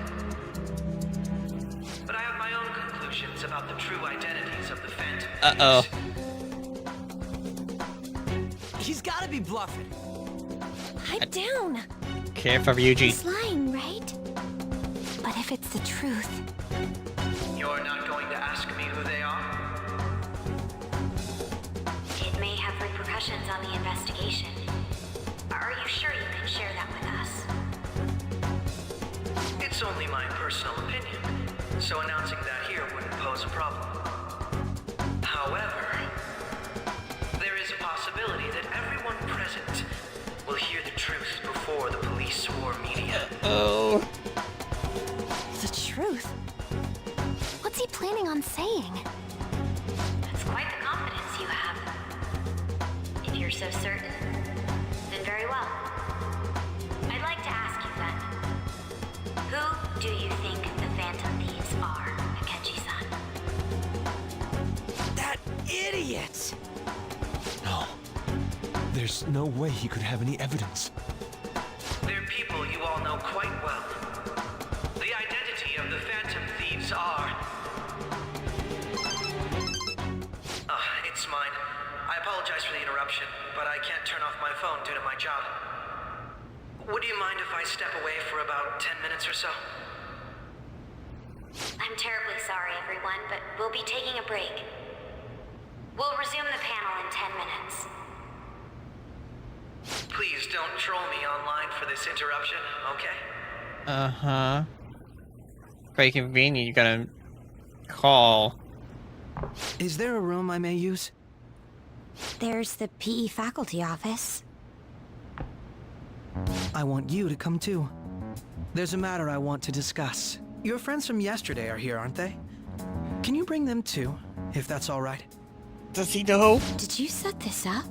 But I have my own conclusions about the true identities of the Phantom Uh-oh. Thieves. He's gotta be bluffing. Pipe down. Careful, Ryuji. He's lying, right? But if it's the truth, You're not going to ask me who they are? It may have repercussions on the investigation. Are you sure you can share that with us? It's only my personal opinion, so announcing that here wouldn't pose a problem. However, before the police swore media. Oh. The truth? What's he planning on saying? That's quite the confidence you have. If you're so certain, then very well. I'd like to ask you then, who do you think the Phantom Thieves are, Akechi-san? That idiot! No. There's no way he could have any evidence. They're people you all know quite well. The identity of the Phantom Thieves are... it's mine. I apologize for the interruption, but I can't turn off my phone due to my job. Would you mind if I step away for about 10 minutes or so? I'm terribly sorry, everyone, but we'll be taking a break. We'll resume the panel in 10 minutes. Please don't troll me online for this interruption, okay? Uh-huh. Quite convenient, you gotta call. Is there a room I may use? There's the PE faculty office. I want you to come too. There's a matter I want to discuss. Your friends from yesterday are here, aren't they? Can you bring them too, if that's all right? Does he know? Did you set this up?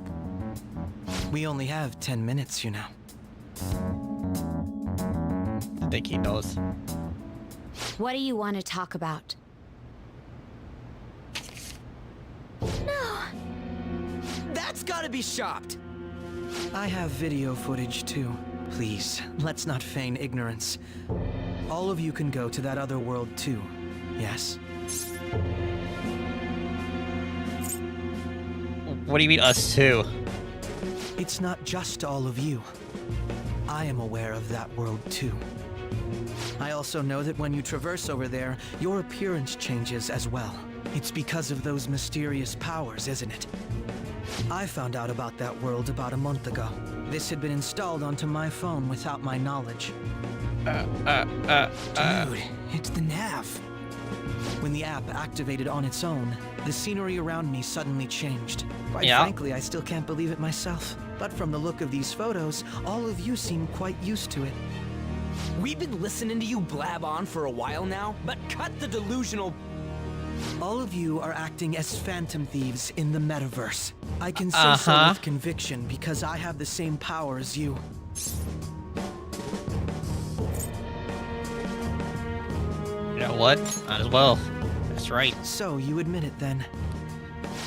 We only have 10 minutes, you know. I think he knows. What do you want to talk about? No. That's gotta be shopped. I have video footage too. Please, let's not feign ignorance. All of you can go to that other world too, yes? What do you mean, us too? It's not just all of you. I am aware of that world too. I also know that when you traverse over there, your appearance changes as well. It's because of those mysterious powers, isn't it? I found out about that world about a month ago. This had been installed onto my phone without my knowledge. Dude, it's the nav. When the app activated on its own, the scenery around me suddenly changed. Quite Yeah. frankly, I still can't believe it myself. But from the look of these photos, all of you seem quite used to it. We've been listening to you blab on for a while now, but cut the delusional... All of you are acting as Phantom Thieves in the metaverse. I can say so with conviction because I have the same power as you. You know what? Might as well. That's right. So you admit it then.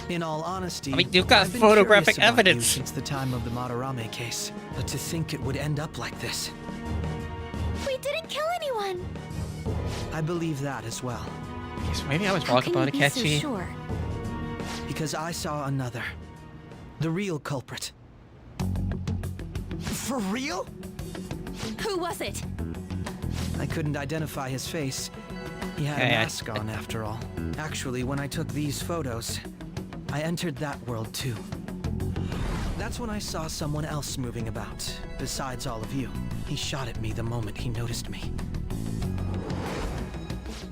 In all honesty, I mean, you've got I've been photographic curious about you evidence. since the time of the Madarame case. But to think it would end up like this, We didn't kill anyone. I believe that as well. Okay, so maybe I was How wrong can about you be so Akechi. sure? Because I saw another. The real culprit. For real? Who was it? I couldn't identify his face. He had a mask on, after all. Actually, when I took these photos, I entered that world too. That's when I saw someone else moving about, besides all of you. He shot at me the moment he noticed me.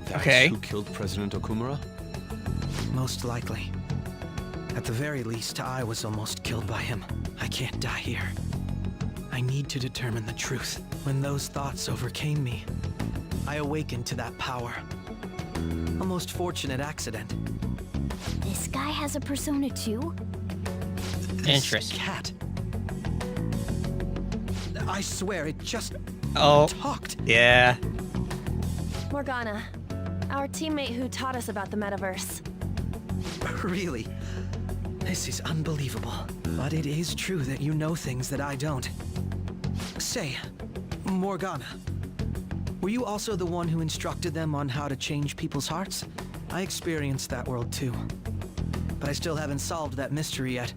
That's who killed President Okumura? Most likely. At the very least, I was almost killed by him. I can't die here. I need to determine the truth. When those thoughts overcame me, I awakened to that power. A most fortunate accident. This guy has a persona too? Interesting. Cat. I swear, it just talked. Yeah. Morgana, our teammate who taught us about the metaverse. Really? This is unbelievable. But it is true that you know things that I don't. Say, Morgana, were you also the one who instructed them on how to change people's hearts? I experienced that world too. But I still haven't solved that mystery yet.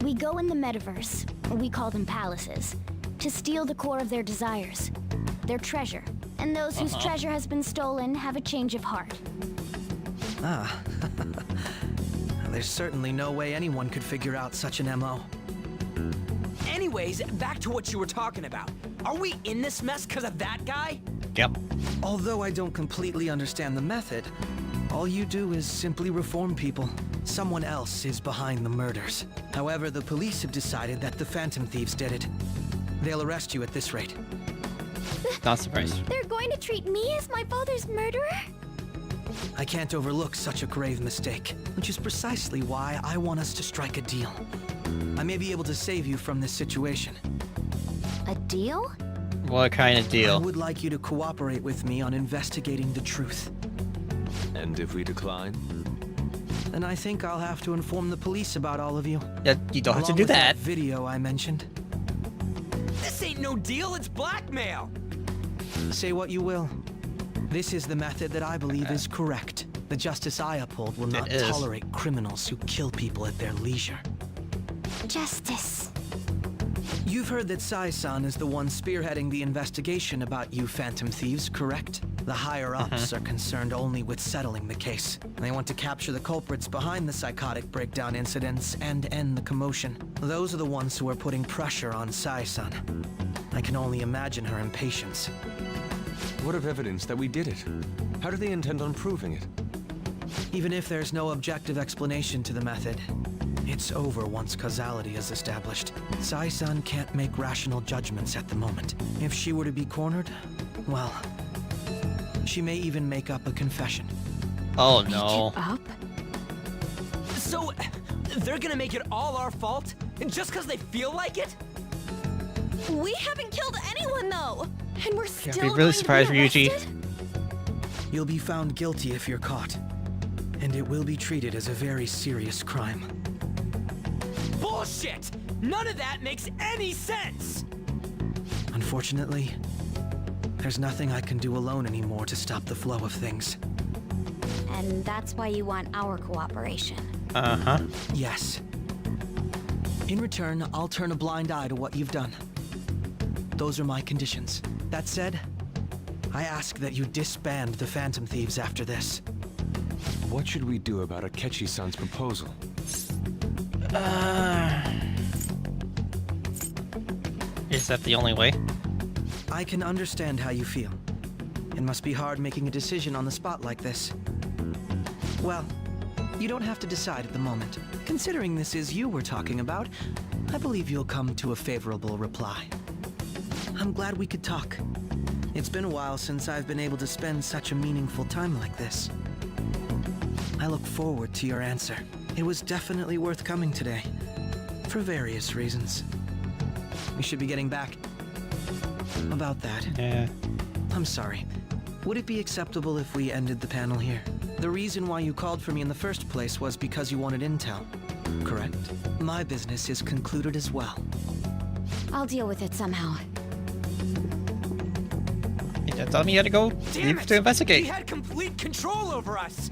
We go in the metaverse, or we call them palaces, to steal the core of their desires, their treasure. And those whose treasure has been stolen have a change of heart. Ah. There's certainly no way anyone could figure out such an MO. Anyways, back to what you were talking about. Are we in this mess because of that guy? Yep. Although I don't completely understand the method, all you do is simply reform people. Someone else is behind the murders. However, the police have decided that the Phantom Thieves did it. They'll arrest you at this rate. Not surprised. They're going to treat me as my father's murderer? I can't overlook such a grave mistake, which is precisely why I want us to strike a deal. I may be able to save you from this situation. A deal? What kind of I deal? would like you to cooperate with me on investigating the truth. And if we decline? Then I think I'll have to inform the police about all of you. Yeah, you don't have to Along do with that. video I mentioned. This ain't no deal, it's blackmail! Say what you will. This is the method that I believe is correct. The justice I uphold will not It is. tolerate criminals who kill people at their leisure. Justice. You've heard that Sai-san is the one spearheading the investigation about you phantom thieves, correct? The higher-ups are concerned only with settling the case. They want to capture the culprits behind the psychotic breakdown incidents and end the commotion. Those are the ones who are putting pressure on Sai-san. I can only imagine her impatience. What of evidence that we did it? How do they intend on proving it? Even if there's no objective explanation to the method, it's over once causality is established. Sai-san can't make rational judgments at the moment. If she were to be cornered, well, she may even make up a confession. Oh no. Up? So, they're gonna make it all our fault? And just because they feel like it? We haven't killed anyone, though! And we're Yeah, still be going really to surprised, be Ryuji. arrested? You'll be found guilty if you're caught, and it will be treated as a very serious crime. Bullshit! None of that makes any sense! Unfortunately, there's nothing I can do alone anymore to stop the flow of things. And that's why you want our cooperation. Uh-huh. Yes. In return, I'll turn a blind eye to what you've done. Those are my conditions. That said, I ask that you disband the Phantom Thieves after this. What should we do about Akechi-san's proposal? Is that the only way? I can understand how you feel. It must be hard making a decision on the spot like this. Well, you don't have to decide at the moment. Considering this is you we're talking about, I believe you'll come to a favorable reply. I'm glad we could talk. It's been a while since I've been able to spend such a meaningful time like this. I look forward to your answer. It was definitely worth coming today, for various reasons. We should be getting back. About that, Yeah. I'm sorry. Would it be acceptable if we ended the panel here? The reason why you called for me in the first place was because you wanted intel, correct? My business is concluded as well. I'll deal with it somehow. You just told me you had to go Damn leave it! to investigate. He had complete control over us!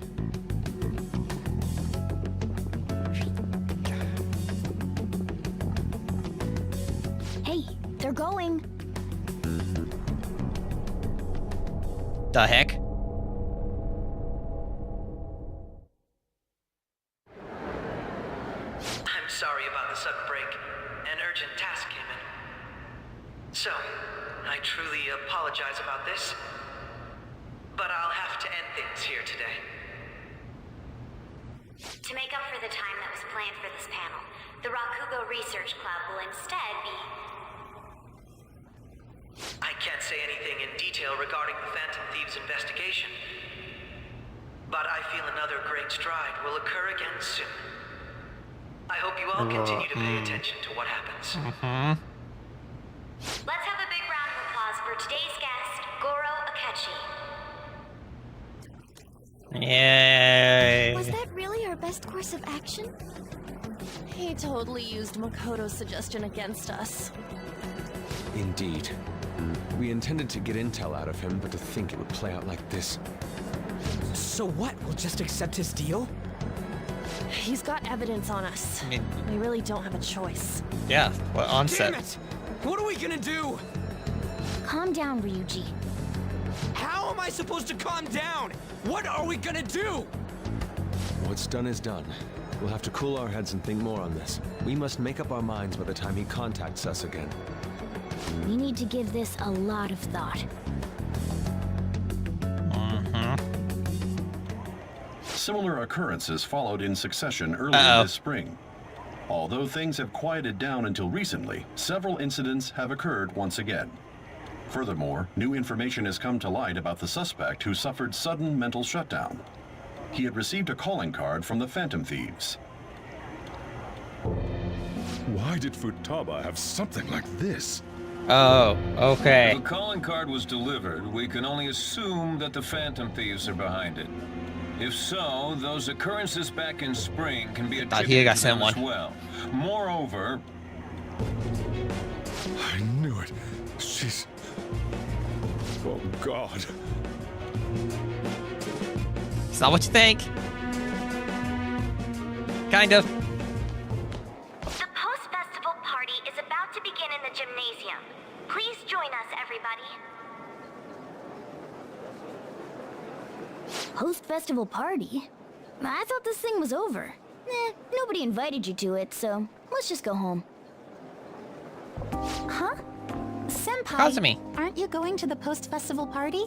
Hey, they're going. The heck? I'm sorry about the sudden break. An urgent task came in. So, I truly apologize about this, but I'll have to end things here today. To make up for the time that was planned for this panel, the Rakugo Research Club will instead be... I can't say anything in detail regarding the Phantom Thieves investigation, but I feel another great stride will occur again soon. I hope you all continue to pay attention to what happens. Let's have a big round of applause for today's guest, Goro Akechi. Yay. Was that really our best course of action? He totally used Makoto's suggestion against us. Indeed. We intended to get intel out of him, but to think it would play out like this. So what? We'll just accept his deal? He's got evidence on us. I mean, We really don't have a choice. yeah, well, onset. Damn it! What are we gonna do? Calm down, Ryuji. How am I supposed to calm down? What are we gonna do? What's done is done. We'll have to cool our heads and think more on this. We must make up our minds by the time he contacts us again. We need to give this a lot of thought. Similar occurrences followed in succession earlier Uh-oh. this spring. Although things have quieted down until recently, several incidents have occurred once again. Furthermore, new information has come to light about the suspect who suffered sudden mental shutdown. He had received a calling card from the Phantom Thieves. Why did Futaba have something like this? Oh, okay. The calling card was delivered. We can only assume that the Phantom Thieves are behind it. If so, those occurrences back in spring can be attributed to them as well. Moreover... I knew it. She's... Oh, God. It's not what you think. Kind of. The post-festival party is about to begin in the gymnasium. Please join us, everybody. Post-festival party? I thought this thing was over. Nobody invited you to it, so let's just go home. Huh? Senpai, Kazumi. aren't you going to the post-festival party?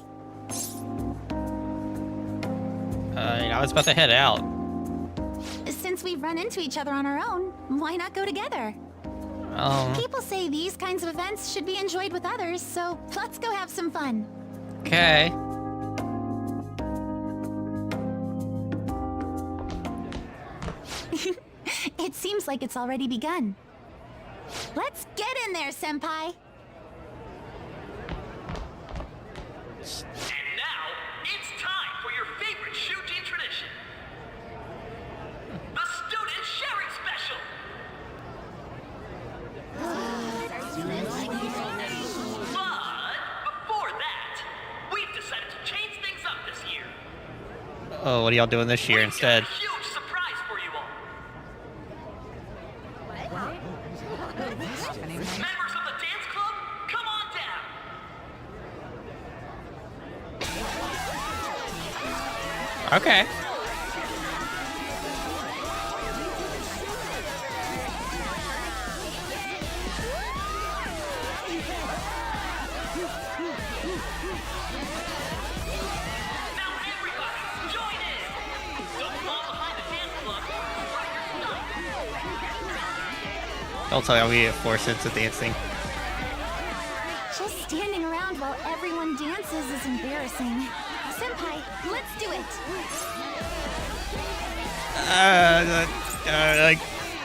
I was about to head out. Since we've run into each other on our own, why not go together? People say these kinds of events should be enjoyed with others, so let's go have some fun. Okay. It seems like it's already begun. Let's get in there, Senpai! And now, it's time for your favorite Shuji tradition. The Student Sharing Special! But before that, we've decided to change things up this year. Oh, what are y'all doing this year instead? Got a huge surprise for you all. Members of the dance club, come on down. Okay. Now everybody, join in. Don't fall behind the dance club. Don't tell me it forces the dancing. Just standing around while everyone dances is embarrassing. Senpai, let's do it! I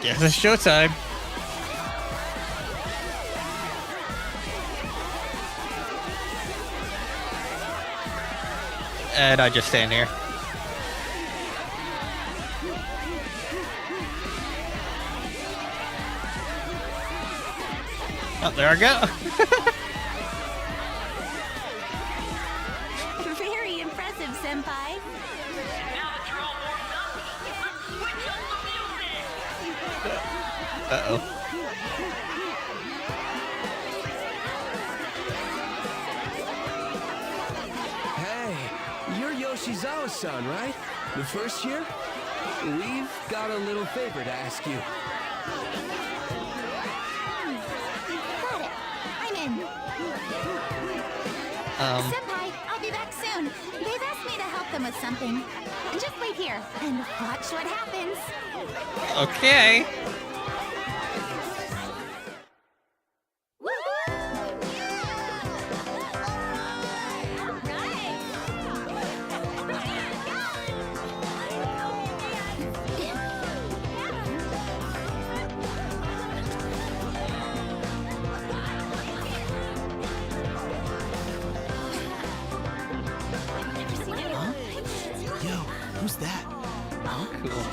guess it's showtime. And I just stand here. Oh, there I go. Very impressive, Senpai. Now that you're all warmed up, let's switch up the music. Uh-oh. Hey, you're Yoshizawa-san, right? The first year? We've got a little favor to ask you. Got it. I'm in. Senpai, I'll be back soon. They've asked me to help them with something. Just wait here and watch what happens. Okay. Yo, who's that? Cool.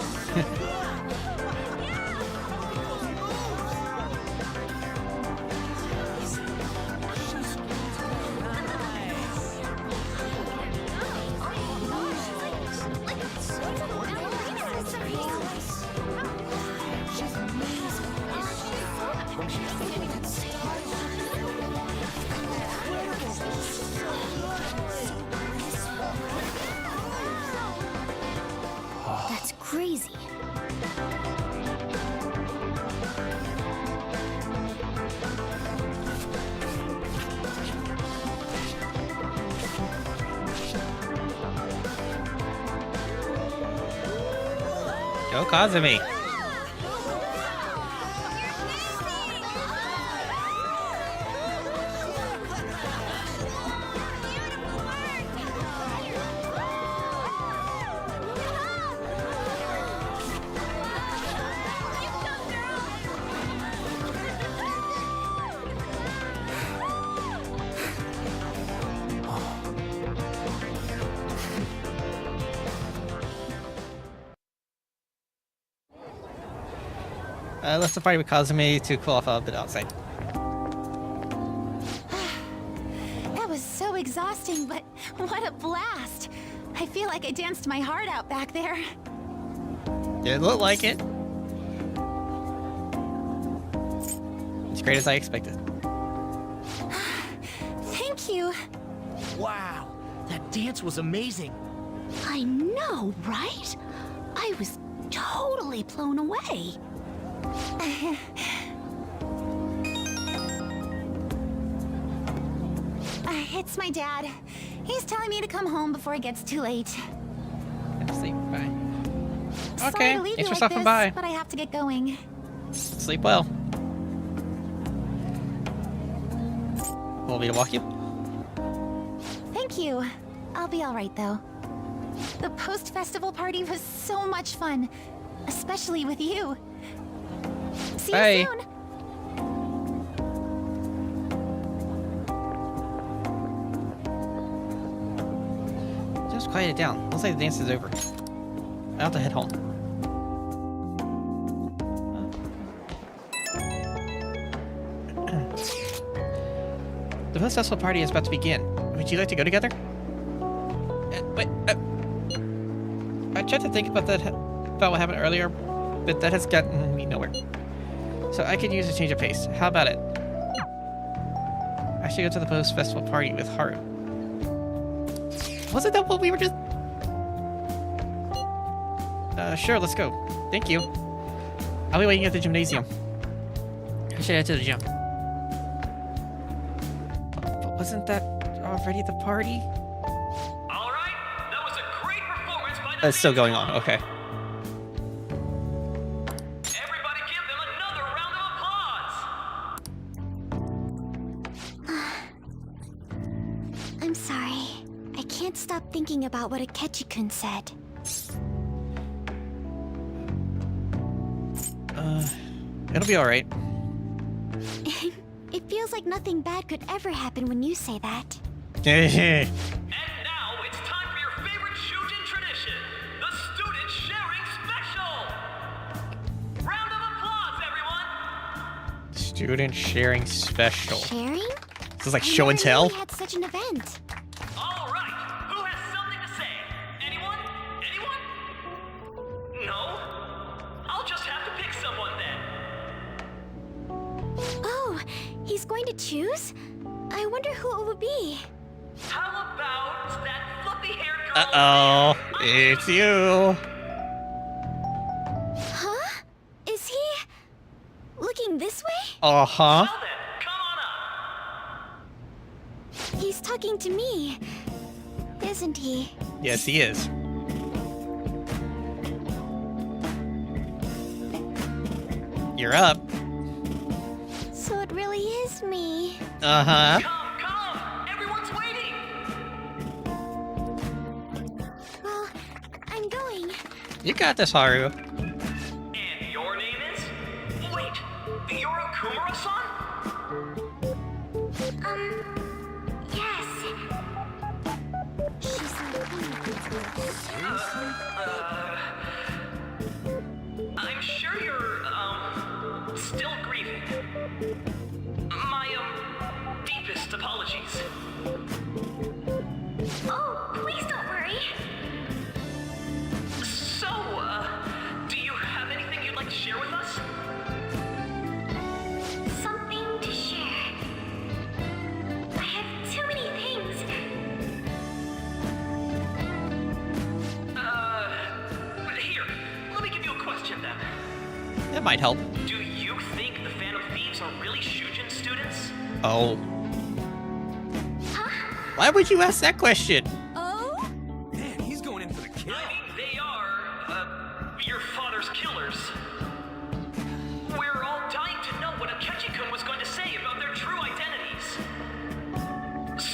That's crazy. Go Kazumi. Left the party with Kazumi to cool off a bit outside. That was so exhausting, but what a blast! I feel like I danced my heart out back there. Didn't look like it. As great as I expected. Thank you. Wow, that dance was amazing. I know, right? I was totally blown away. It's my dad. He's telling me to come home before it gets too late. Sleep. Bye. Sorry Okay, to leave thanks you for like stopping this, by. but I have to get going. Sleep well. Want me to walk you? Thank you. I'll be all right though. The post-festival party was so much fun, especially with you. See Bye. you soon. Just quiet it down. Looks like the dance is over. I have to head home. The post-festival party is about to begin. Would you like to go together? Wait. I tried to think about what happened earlier, but that has gotten me nowhere. So I could use a change of pace. How about it? I should go to the post-festival party with Haru. Wasn't that what we were just... Sure, let's go. Thank you. I'll be waiting at the gymnasium. I should head to the gym. But wasn't that already the party? All right, that was a great performance by the That's still going on, okay. Everybody give them another round of applause. I'm sorry. I can't stop thinking about what Akechi-kun said. It'll be alright. It feels like nothing bad could ever happen when you say that. And now it's time for your favorite Shujin tradition, the Student Sharing Special. Round of applause, everyone. Student sharing special. Sharing? This is like I show and never knew tell? we had such an event. All right, who has something to say? Anyone? Anyone? No? I'll just have to pick someone then. Oh, he's going to choose? I wonder who it would be. How about that fluffy-haired girl? Uh-oh. It's you. Huh? Is he looking this way? Uh-huh. Well then, come on up. He's talking to me, isn't he? Yes, he is. You're up. So it really is me. Uh-huh. Come, everyone's waiting. Well, I'm going. You got this, Haru. And your name is? Wait, you're Okumura-san? Yes. She's I'm sure you're, still grieving. My, deepest apologies. Oh, please don't worry. So, do you have anything you'd like to share with us? Something to share. I have too many things. Here, let me give you a question then. That might help. Do you think the Phantom Thieves are really Shujin students? Oh. Why would you ask that question? Oh? Man, he's going in for the kill. I mean, they are, your father's killers. We're all dying to know what Akechi-kun was going to say about their true identities.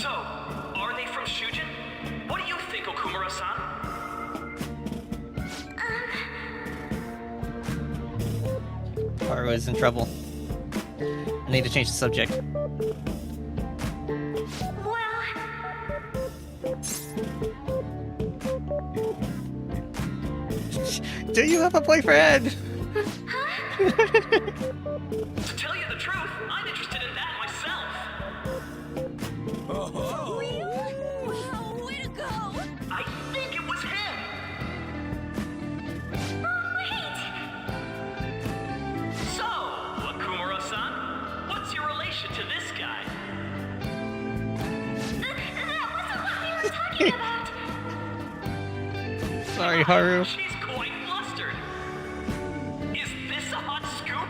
So, are they from Shujin? What do you think, Okumura-san? Haru is in trouble. I need to change the subject. Do you have a boyfriend? To tell you the truth, I'm interested in that myself. Wow, way to go! I think it was him. So, Akumura-san, what's your relation to this guy? That wasn't what we were talking about. Sorry, Haru. She's quite flustered. Is this a hot scoop?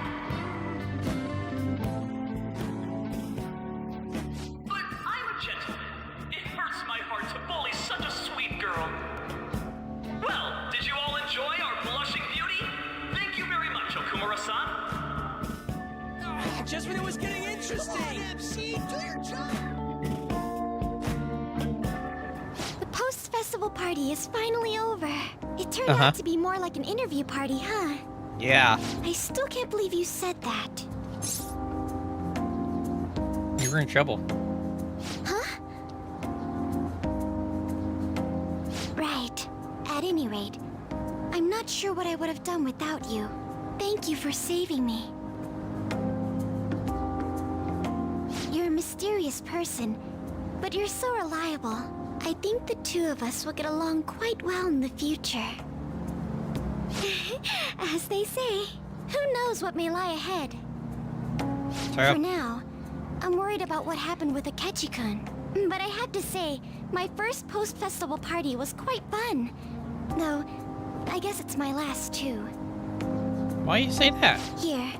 But I'm a gentleman. It hurts my heart to bully such a sweet girl. Well, did you all enjoy our blushing beauty? Thank you very much, Okumura-san. Just when it was getting interesting! MC, do your job! The post-festival party is finally over. It turned out to be more like an interview party, huh? Yeah. I still can't believe you said that. You were in trouble. Huh? Right. At any rate, I'm not sure what I would have done without you. Thank you for saving me. You're a mysterious person, but you're so reliable. I think the two of us will get along quite well in the future. As they say, who knows what may lie ahead? For now, I'm worried about what happened with Akechi-kun. But I have to say, my first post-festival party was quite fun. Though, I guess it's my last too. Why you say that? Here,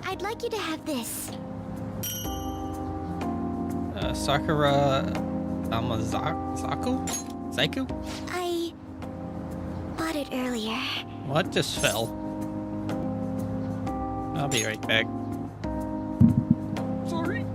I'd like you to have this. Sakura Amazaku? Saiku? I bought it earlier. What just fell? I'll be right back. Sorry.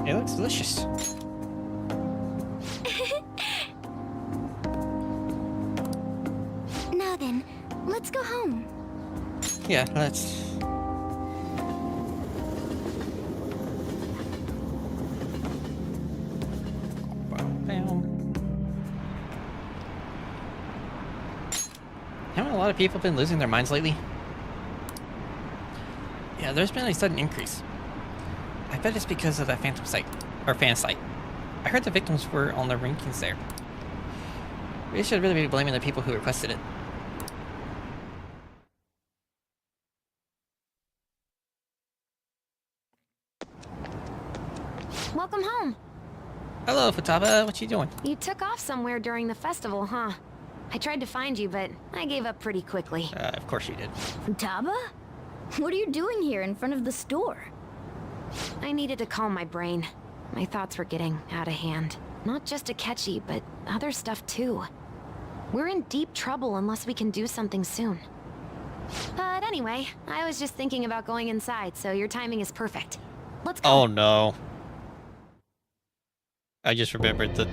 It looks delicious. Now then, let's go home. Yeah, let's. Haven't a lot of people been losing their minds lately? Yeah, there's been a sudden increase. I bet it's because of that phantom site, or fan site. I heard the victims were on the rankings there. We should really be blaming the people who requested it. Welcome home. Hello, Futaba. What you doing? You took off somewhere during the festival, huh? I tried to find you, but I gave up pretty quickly. Of course you did. Futaba? What are you doing here in front of the store? I needed to calm my brain. My thoughts were getting out of hand. Not just Akechi, but other stuff too. We're in deep trouble unless we can do something soon. But anyway, I was just thinking about going inside, so your timing is perfect. Let's go. Oh no. I just remembered the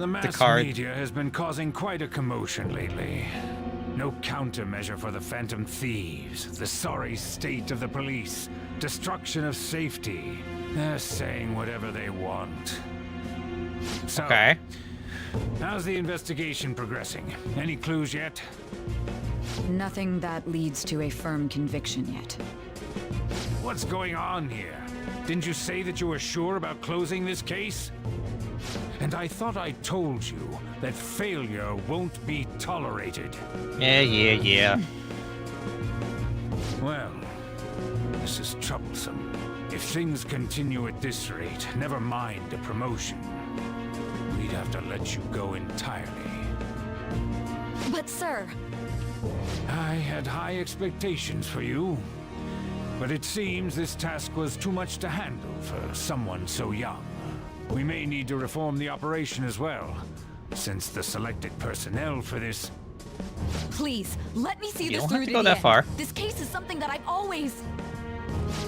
mass card. media has been causing quite a commotion lately. No countermeasure for the Phantom Thieves, the sorry state of the police, destruction of safety. They're saying whatever they want. So, okay. How's the investigation progressing? Any clues yet? Nothing that leads to a firm conviction yet. What's going on here? Didn't you say that you were sure about closing this case? And I thought I told you that failure won't be tolerated. Yeah. Well, this is troublesome. If things continue at this rate, never mind a promotion. We'd have to let you go entirely. But sir... I had high expectations for you. But it seems this task was too much to handle for someone so young. We may need to reform the operation as well, since the selected personnel for this... Please, let me see You this don't through have to to go the that end. far. This case is something that I've always...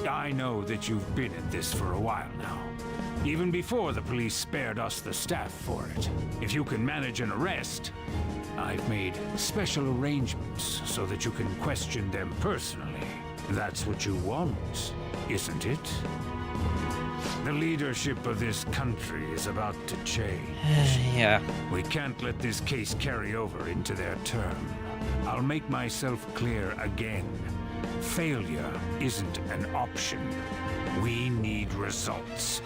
I know that you've been at this for a while now. Even before the police spared us the staff for it. If you can manage an arrest, I've made special arrangements so that you can question them personally. That's what you want, isn't it? The leadership of this country is about to change. Yeah. We can't let this case carry over into their term. I'll make myself clear again. Failure isn't an option. We need results.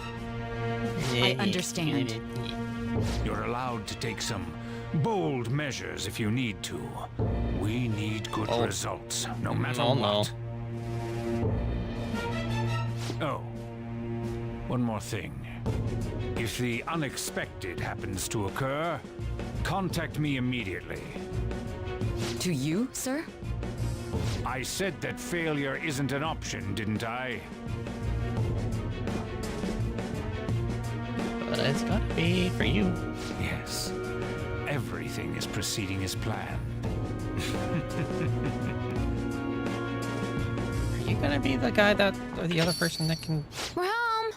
I understand. You're allowed to take some bold measures if you need to. We need good results, no matter what. Oh, one more thing. If the unexpected happens to occur, contact me immediately. To you, sir? I said that failure isn't an option, didn't I? But it's gotta be for you. Yes. Everything is proceeding as planned. Are you gonna be the guy that, or the other person that can... We're home.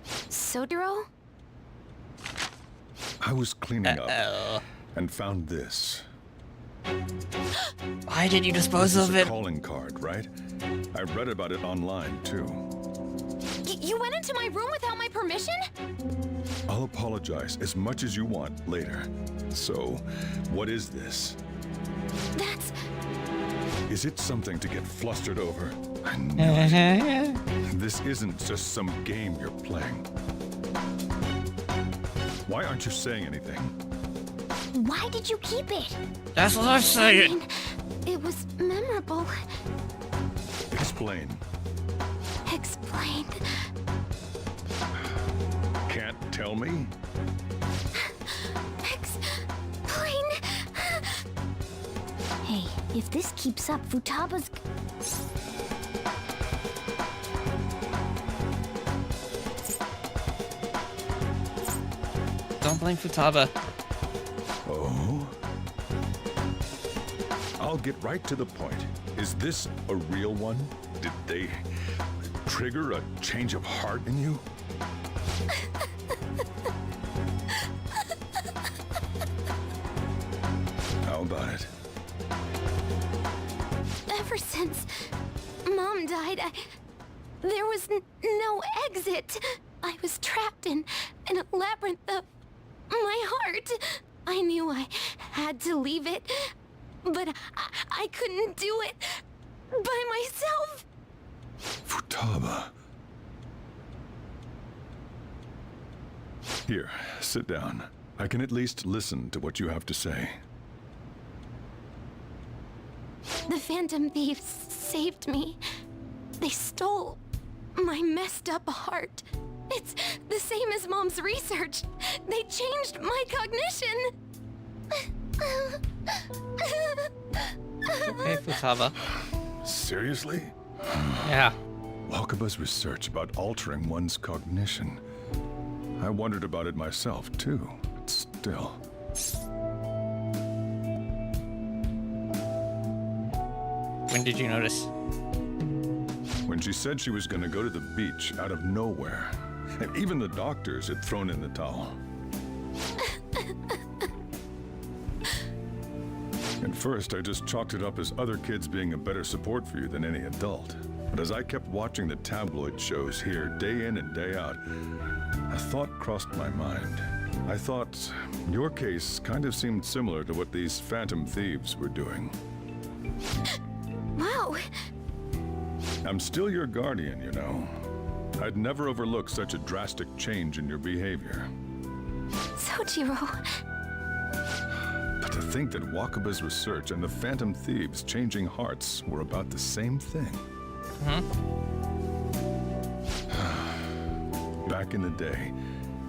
Sodero? I was cleaning up and found this. Why did you dispose This of is it? a calling card, right? I read about it online, too. You went into my room without my permission? I'll apologize as much as you want later. So, what is this? That's... Is it something to get flustered over? I know it. This isn't just some game you're playing. Why aren't you saying anything? Why did you keep it? That's what I'm saying. I mean, it was memorable. Explain. Explain. Can't tell me? Explain. Hey, if this keeps up, Futaba's... Don't blame Futaba. Oh? I'll get right to the point. Is this a real one? Did they trigger a change of heart in you? How about it? Ever since Mom died, there was no exit. I was trapped in a labyrinth of my heart. I knew I had to leave it, but I couldn't do it by myself. Futaba. Here, sit down. I can at least listen to what you have to say. The Phantom Thieves saved me. They stole my messed up heart. It's the same as Mom's research. They changed my cognition. Okay, Futaba. Seriously? Yeah. Wakaba's research about altering one's cognition. I wondered about it myself, too. But still. When did you notice? When she said she was going to go to the beach out of nowhere. And even the doctors had thrown in the towel. At first, I just chalked it up as other kids being a better support for you than any adult. But as I kept watching the tabloid shows here day in and day out, a thought crossed my mind. I thought your case kind of seemed similar to what these Phantom Thieves were doing. Wow. I'm still your guardian, you know. I'd never overlook such a drastic change in your behavior. Sojiro. But to think that Wakaba's research and the Phantom Thieves changing hearts were about the same thing. Back in the day,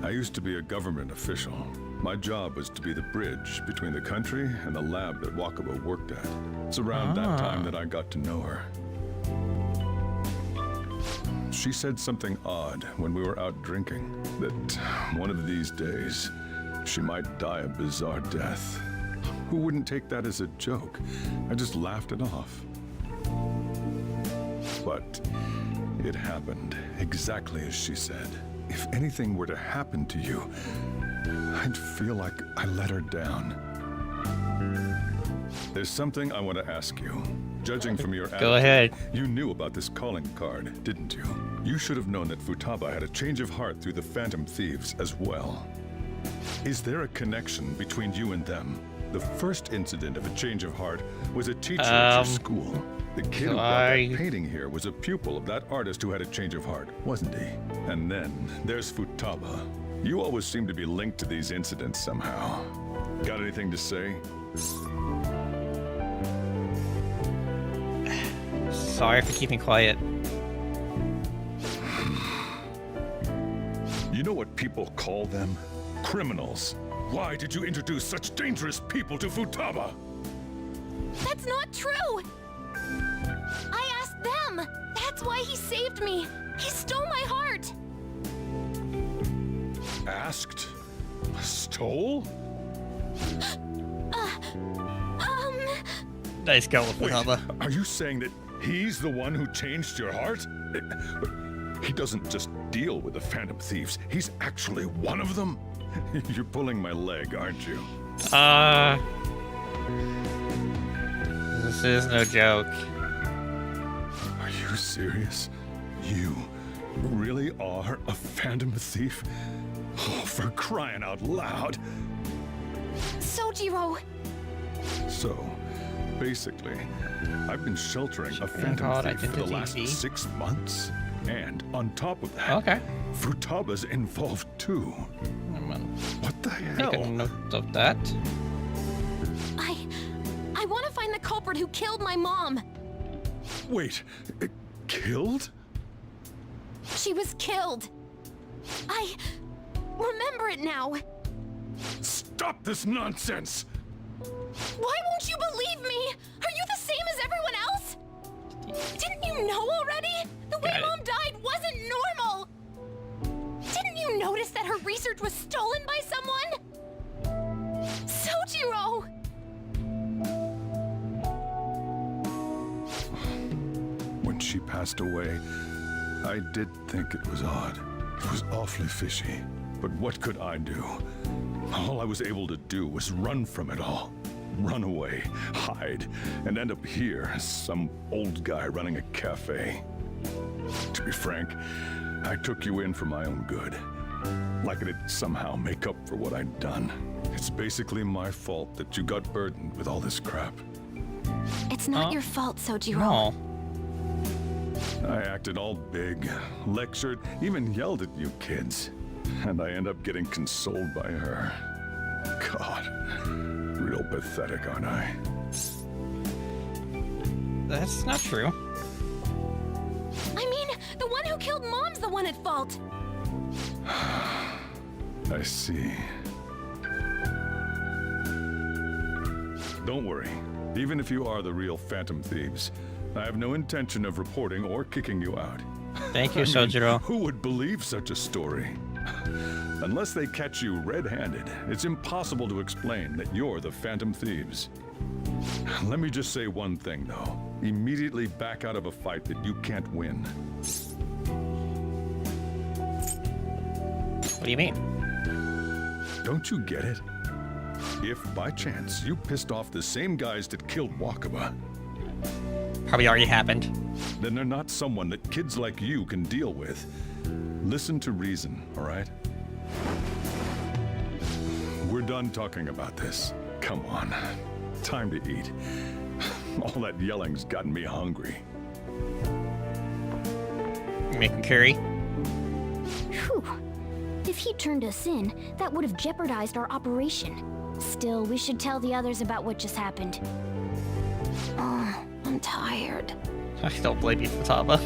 I used to be a government official. My job was to be the bridge between the country and the lab that Wakaba worked at. It's around that time that I got to know her. She said something odd when we were out drinking, that one of these days, she might die a bizarre death. Who wouldn't take that as a joke? I just laughed it off. But it happened exactly as she said. If anything were to happen to you, I'd feel like I let her down. There's something I want to ask you. Judging from your attitude, Go ahead. You knew about this calling card, didn't you? You should have known that Futaba had a change of heart through the Phantom Thieves as well. Is there a connection between you and them? The first incident of a change of heart was a teacher at your school. The kid who brought that painting here was a pupil of that artist who had a change of heart, wasn't he? And then there's Futaba. You always seem to be linked to these incidents somehow. Got anything to say? Sorry for keeping quiet. You know what people call them? Criminals. Why did you introduce such dangerous people to Futaba? That's not true! I asked them! That's why he saved me! He stole my heart! Asked? Stole? Nice go, Futaba. Are you saying that he's the one who changed your heart? He doesn't just deal with the Phantom Thieves. He's actually one of them? You're pulling my leg, aren't you? This is no joke. Are you serious? You really are a Phantom Thief? Oh, for crying out loud. Sojiro! So, basically, I've been sheltering a Phantom Thief for the last 6 months. And on top of that, Futaba's involved too. What the hell? Make a note of that. I want to find the culprit who killed my mom. Wait, killed? She was killed. I remember it now. Stop this nonsense! Why won't you believe me? Are you the same as everyone else? Didn't you know already? The way Mom died wasn't normal. Didn't you notice that her research was stolen by someone? Sojiro! When she passed away, I did think it was odd. It was awfully fishy. But what could I do? All I was able to do was run from it all. Run away, hide, and end up here as some old guy running a cafe. To be frank, I took you in for my own good. Like it'd somehow make up for what I'd done. It's basically my fault that you got burdened with all this crap. It's not your fault, Sojiro. No. I acted all big, lectured, even yelled at you kids. And I end up getting consoled by her. God, real pathetic, aren't I? That's not true. I mean, the one who killed Mom's the one at fault. I see. Don't worry. Even if you are the real Phantom Thieves, I have no intention of reporting or kicking you out. Thank you, Sojiro. Who would believe such a story? Unless they catch you red-handed, it's impossible to explain that you're the Phantom Thieves. Let me just say one thing, though. Immediately back out of a fight that you can't win. What do you mean? Don't you get it? If, by chance, you pissed off the same guys that killed Wakaba, probably already happened, then they're not someone that kids like you can deal with. Listen to reason, all right? We're done talking about this. Come on. Time to eat. All that yelling's gotten me hungry. You making curry? Whew. If he turned us in, that would have jeopardized our operation. Still, we should tell the others about what just happened. Oh, I'm tired. I don't blame you, Futaba.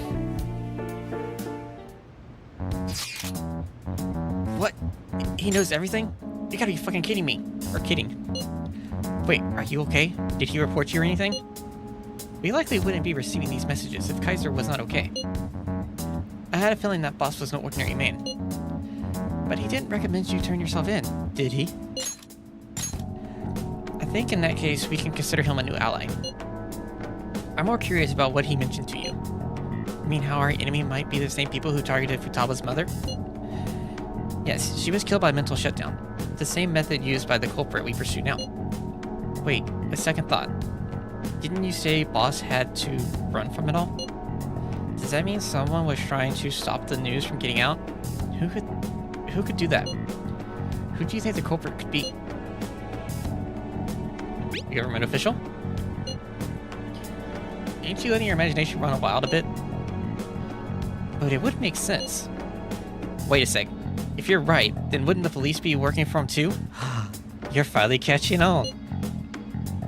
What? He knows everything? You gotta be fucking kidding me. Or kidding. Wait, are you okay? Did he report you or anything? We likely wouldn't be receiving these messages if Kaiser was not okay. I had a feeling that boss was no ordinary man. But he didn't recommend you turn yourself in, did he? I think in that case, we can consider him a new ally. I'm more curious about what he mentioned to you. You mean how our enemy might be the same people who targeted Futaba's mother? Yes, she was killed by mental shutdown. The same method used by the culprit we pursue now. Wait, a second thought. Didn't you say boss had to run from it all? Does that mean someone was trying to stop the news from getting out? Who could do that? Who do you think the culprit could be? A government official? Ain't you letting your imagination run wild a bit? But it would make sense. Wait a sec. If you're right, then wouldn't the police be working for him too? You're finally catching on.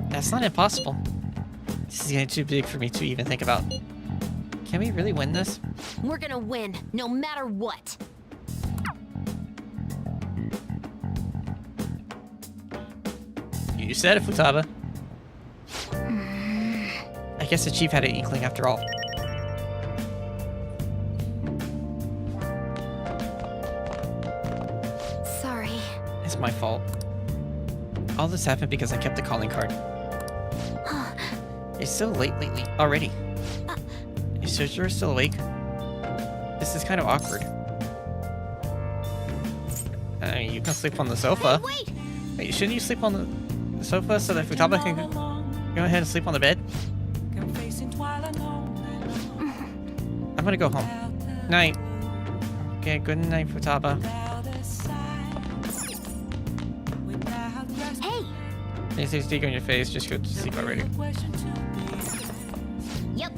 That's not impossible. This is getting too big for me to even think about. Can we really win this? We're gonna win, no matter what. You said it, Futaba. I guess the chief had an inkling after all. Sorry. It's my fault. All this happened because I kept the calling card. It's so late lately already. You sure you're still awake? This is kind of awkward. You can sleep on the sofa. Wait, shouldn't you sleep on the sofa so that Futaba can go ahead and sleep on the bed? I'm gonna go home. Night. Okay, good night, Futaba. Hey! Anything stick on your face, just go to sleep already. Yep.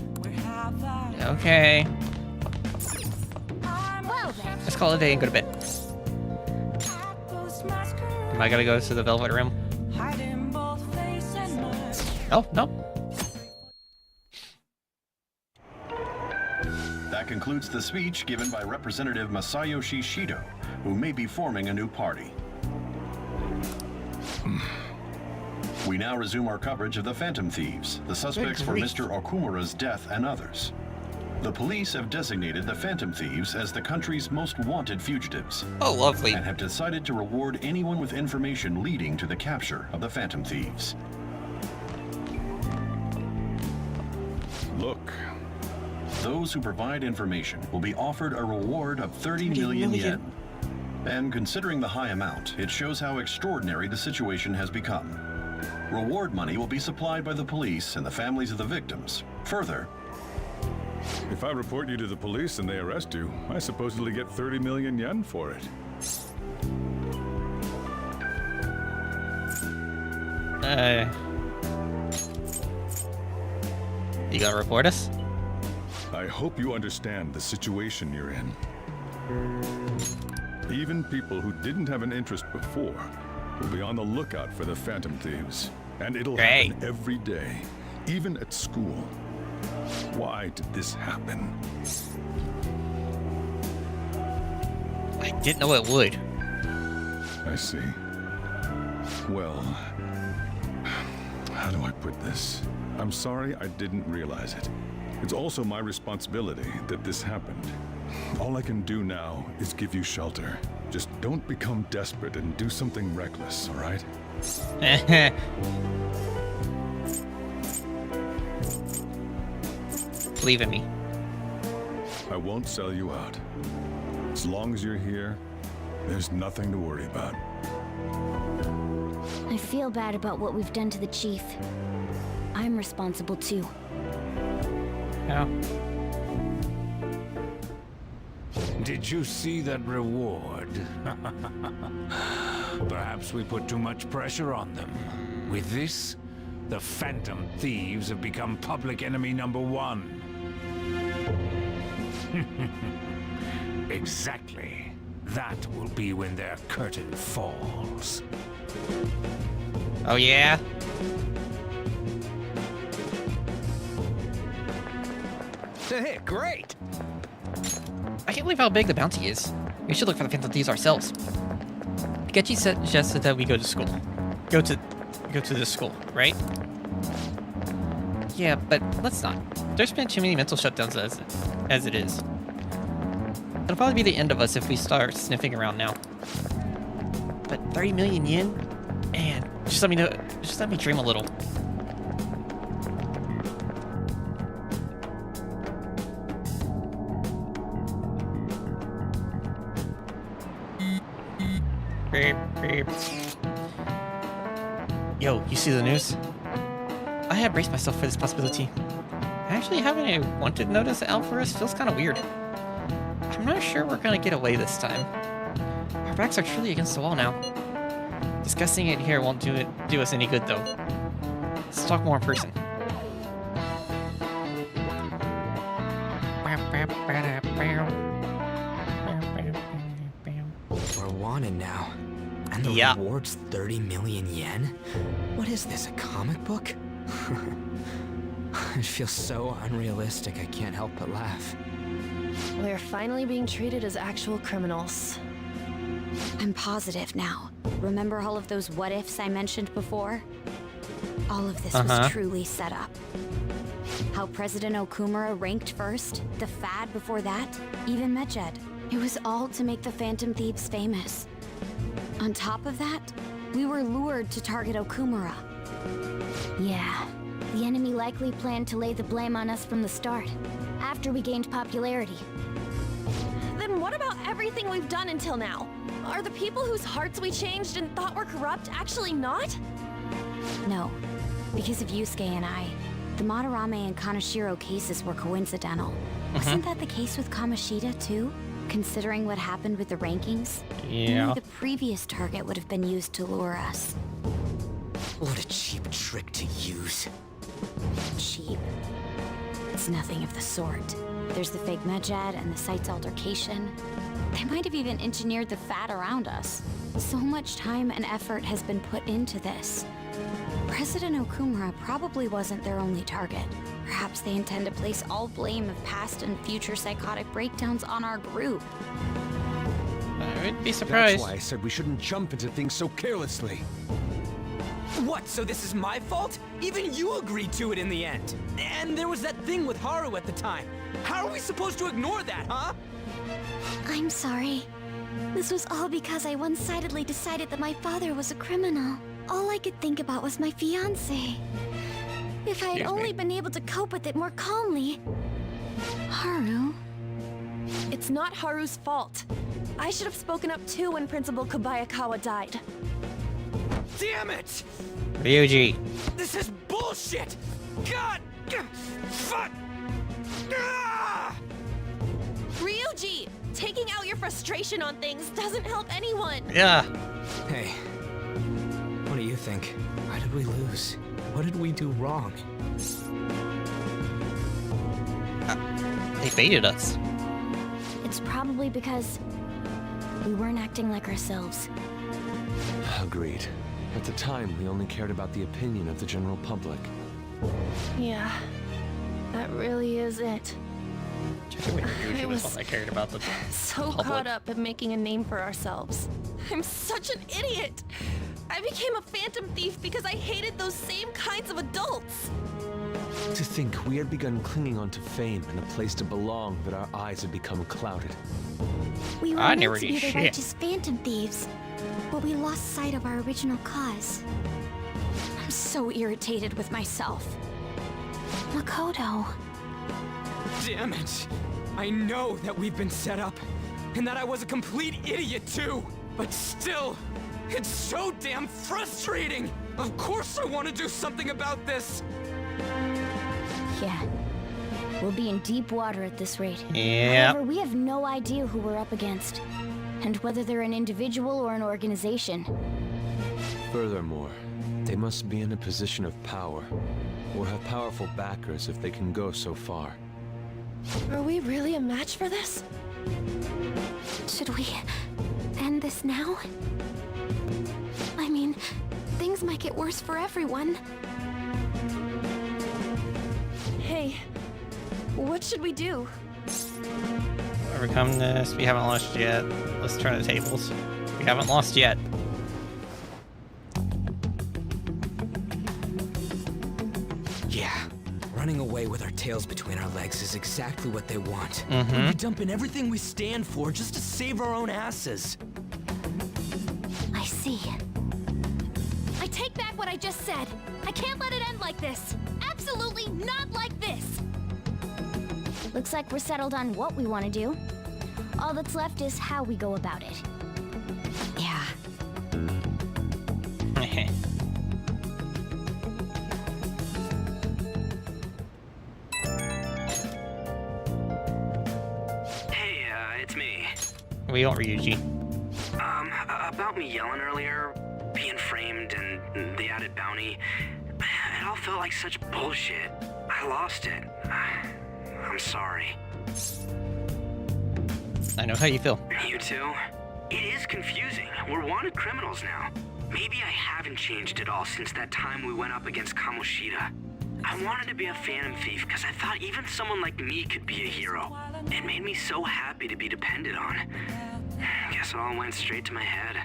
Okay. Well then. Let's call it a day and go to bed. Am I gonna go to the Velvet Room? Oh, no. That concludes the speech given by Representative Masayoshi Shido, who may be forming a new party. We now resume our coverage of the Phantom Thieves, the suspects for Mr. Okumura's death and others. The police have designated the Phantom Thieves as the country's most wanted fugitives. Oh, lovely. And have decided to reward anyone with information leading to the capture of the Phantom Thieves. Look. Those who provide information will be offered a reward of 30 million yen. And considering the high amount, it shows how extraordinary the situation has become. Reward money will be supplied by the police and the families of the victims. Further, if I report you to the police and they arrest you, I supposedly get 30 million yen for it. You gonna report us? I hope you understand the situation you're in. Even people who didn't have an interest before will be on the lookout for the Phantom Thieves. And it'll happen every day, even at school. Why did this happen? I didn't know it would. I see. Well, how do I put this? I'm sorry I didn't realize it. It's also my responsibility that this happened. All I can do now is give you shelter. Just don't become desperate and do something reckless, all right? Believe in me. I won't sell you out. As long as you're here, there's nothing to worry about. I feel bad about what we've done to the chief. I'm responsible too. Yeah. Did you see that reward? Perhaps we put too much pressure on them. With this, the Phantom Thieves have become public enemy #1. Exactly. That will be when their curtain falls. Oh yeah? Hey, great! I can't believe how big the bounty is. We should look for the Phantom Thieves ourselves. Getchi suggested that we go to school. Go to this school, right? Yeah, but let's not. There's been too many mental shutdowns as it is. It'll probably be the end of us if we start sniffing around now. But 30 million yen? Man, just let me know. Just let me dream a little. Beep, beep. Yo, you see the news? I have braced myself for this possibility. Actually, having a wanted notice out for us feels kind of weird. I'm not sure we're gonna get away this time. Our backs are truly against the wall now. Discussing it here won't do us any good, though. Let's talk more in person. We're wanted now. And the reward's 30 million yen? What is this, a comic book? It feels so unrealistic, I can't help but laugh. We're finally being treated as actual criminals. I'm positive now. Remember all of those what-ifs I mentioned before? All of this was truly set up. How President Okumura ranked first, the fad before that, even Medjed. It was all to make the Phantom Thieves famous. On top of that, we were lured to target Okumura. Yeah, the enemy likely planned to lay the blame on us from the start, after we gained popularity. Then what about everything we've done until now? Are the people whose hearts we changed and thought were corrupt actually not? No, because of Yusuke and I. The Madarame and Kaneshiro cases were coincidental. Wasn't that the case with Kamoshida too? Considering what happened with the rankings? Yeah. Only the previous target would have been used to lure us. What a cheap trick to use. Cheap? It's nothing of the sort. There's the fake Medjed and the site's altercation. They might have even engineered the fad around us. So much time and effort has been put into this. President Okumura probably wasn't their only target. Perhaps they intend to place all blame of past and future psychotic breakdowns on our group. I would be surprised. That's why I said we shouldn't jump into things so carelessly. What, so this is my fault? Even you agreed to it in the end. And there was that thing with Haru at the time. How are we supposed to ignore that, huh? I'm sorry. This was all because I one-sidedly decided that my father was a criminal. All I could think about was my fiancé. If I had only been able to cope with it more calmly. Haru? It's not Haru's fault. I should have spoken up too when Principal Kobayakawa died. Damn it! Ryuji. This is bullshit! God! Fuck! Ah! Ryuji! Taking out your frustration on things doesn't help anyone! Yeah. Hey, what do you think? Why did we lose? What did we do wrong? They baited us. It's probably because we weren't acting like ourselves. Agreed. At the time, we only cared about the opinion of the general public. Yeah, that really is it. I was all I cared about the so public. caught up in making a name for ourselves. I'm such an idiot! I became a phantom thief because I hated those same kinds of adults! To think we had begun clinging onto fame and a place to belong, that our eyes had become clouded. We were meant to be the righteous phantom thieves, but we lost sight of our original cause. I'm so irritated with myself. Makoto. Damn it! I know that we've been set up, and that I was a complete idiot too! But still, it's so damn frustrating! Of course I want to do something about this! Yeah. We'll be in deep water at this rate. Yeah. However, we have no idea who we're up against, and whether they're an individual or an organization. Furthermore, they must be in a position of power, or have powerful backers if they can go so far. Are we really a match for this? Should we end this now? I mean, things might get worse for everyone. Hey, what should we do? Overcome this. We haven't lost yet. Let's turn the tables. We haven't lost yet. Yeah, Running away with our tails between our legs is exactly what they want. We'd be dumping everything we stand for just to save our own asses. I see. I take back what I just said. I can't let it end like this. Absolutely not like this. Looks like we're settled on what we want to do. All that's left is how we go about it. Yeah. Hey, it's me. We don't Ryuji. About me yelling earlier, being framed, and the added bounty, it all felt like such bullshit. I lost it. I'm sorry. I know how you feel. You too? It is confusing. We're wanted criminals now. Maybe I haven't changed at all since that time we went up against Kamoshida. I wanted to be a phantom thief because I thought even someone like me could be a hero. It made me so happy to be depended on. Guess it all went straight to my head.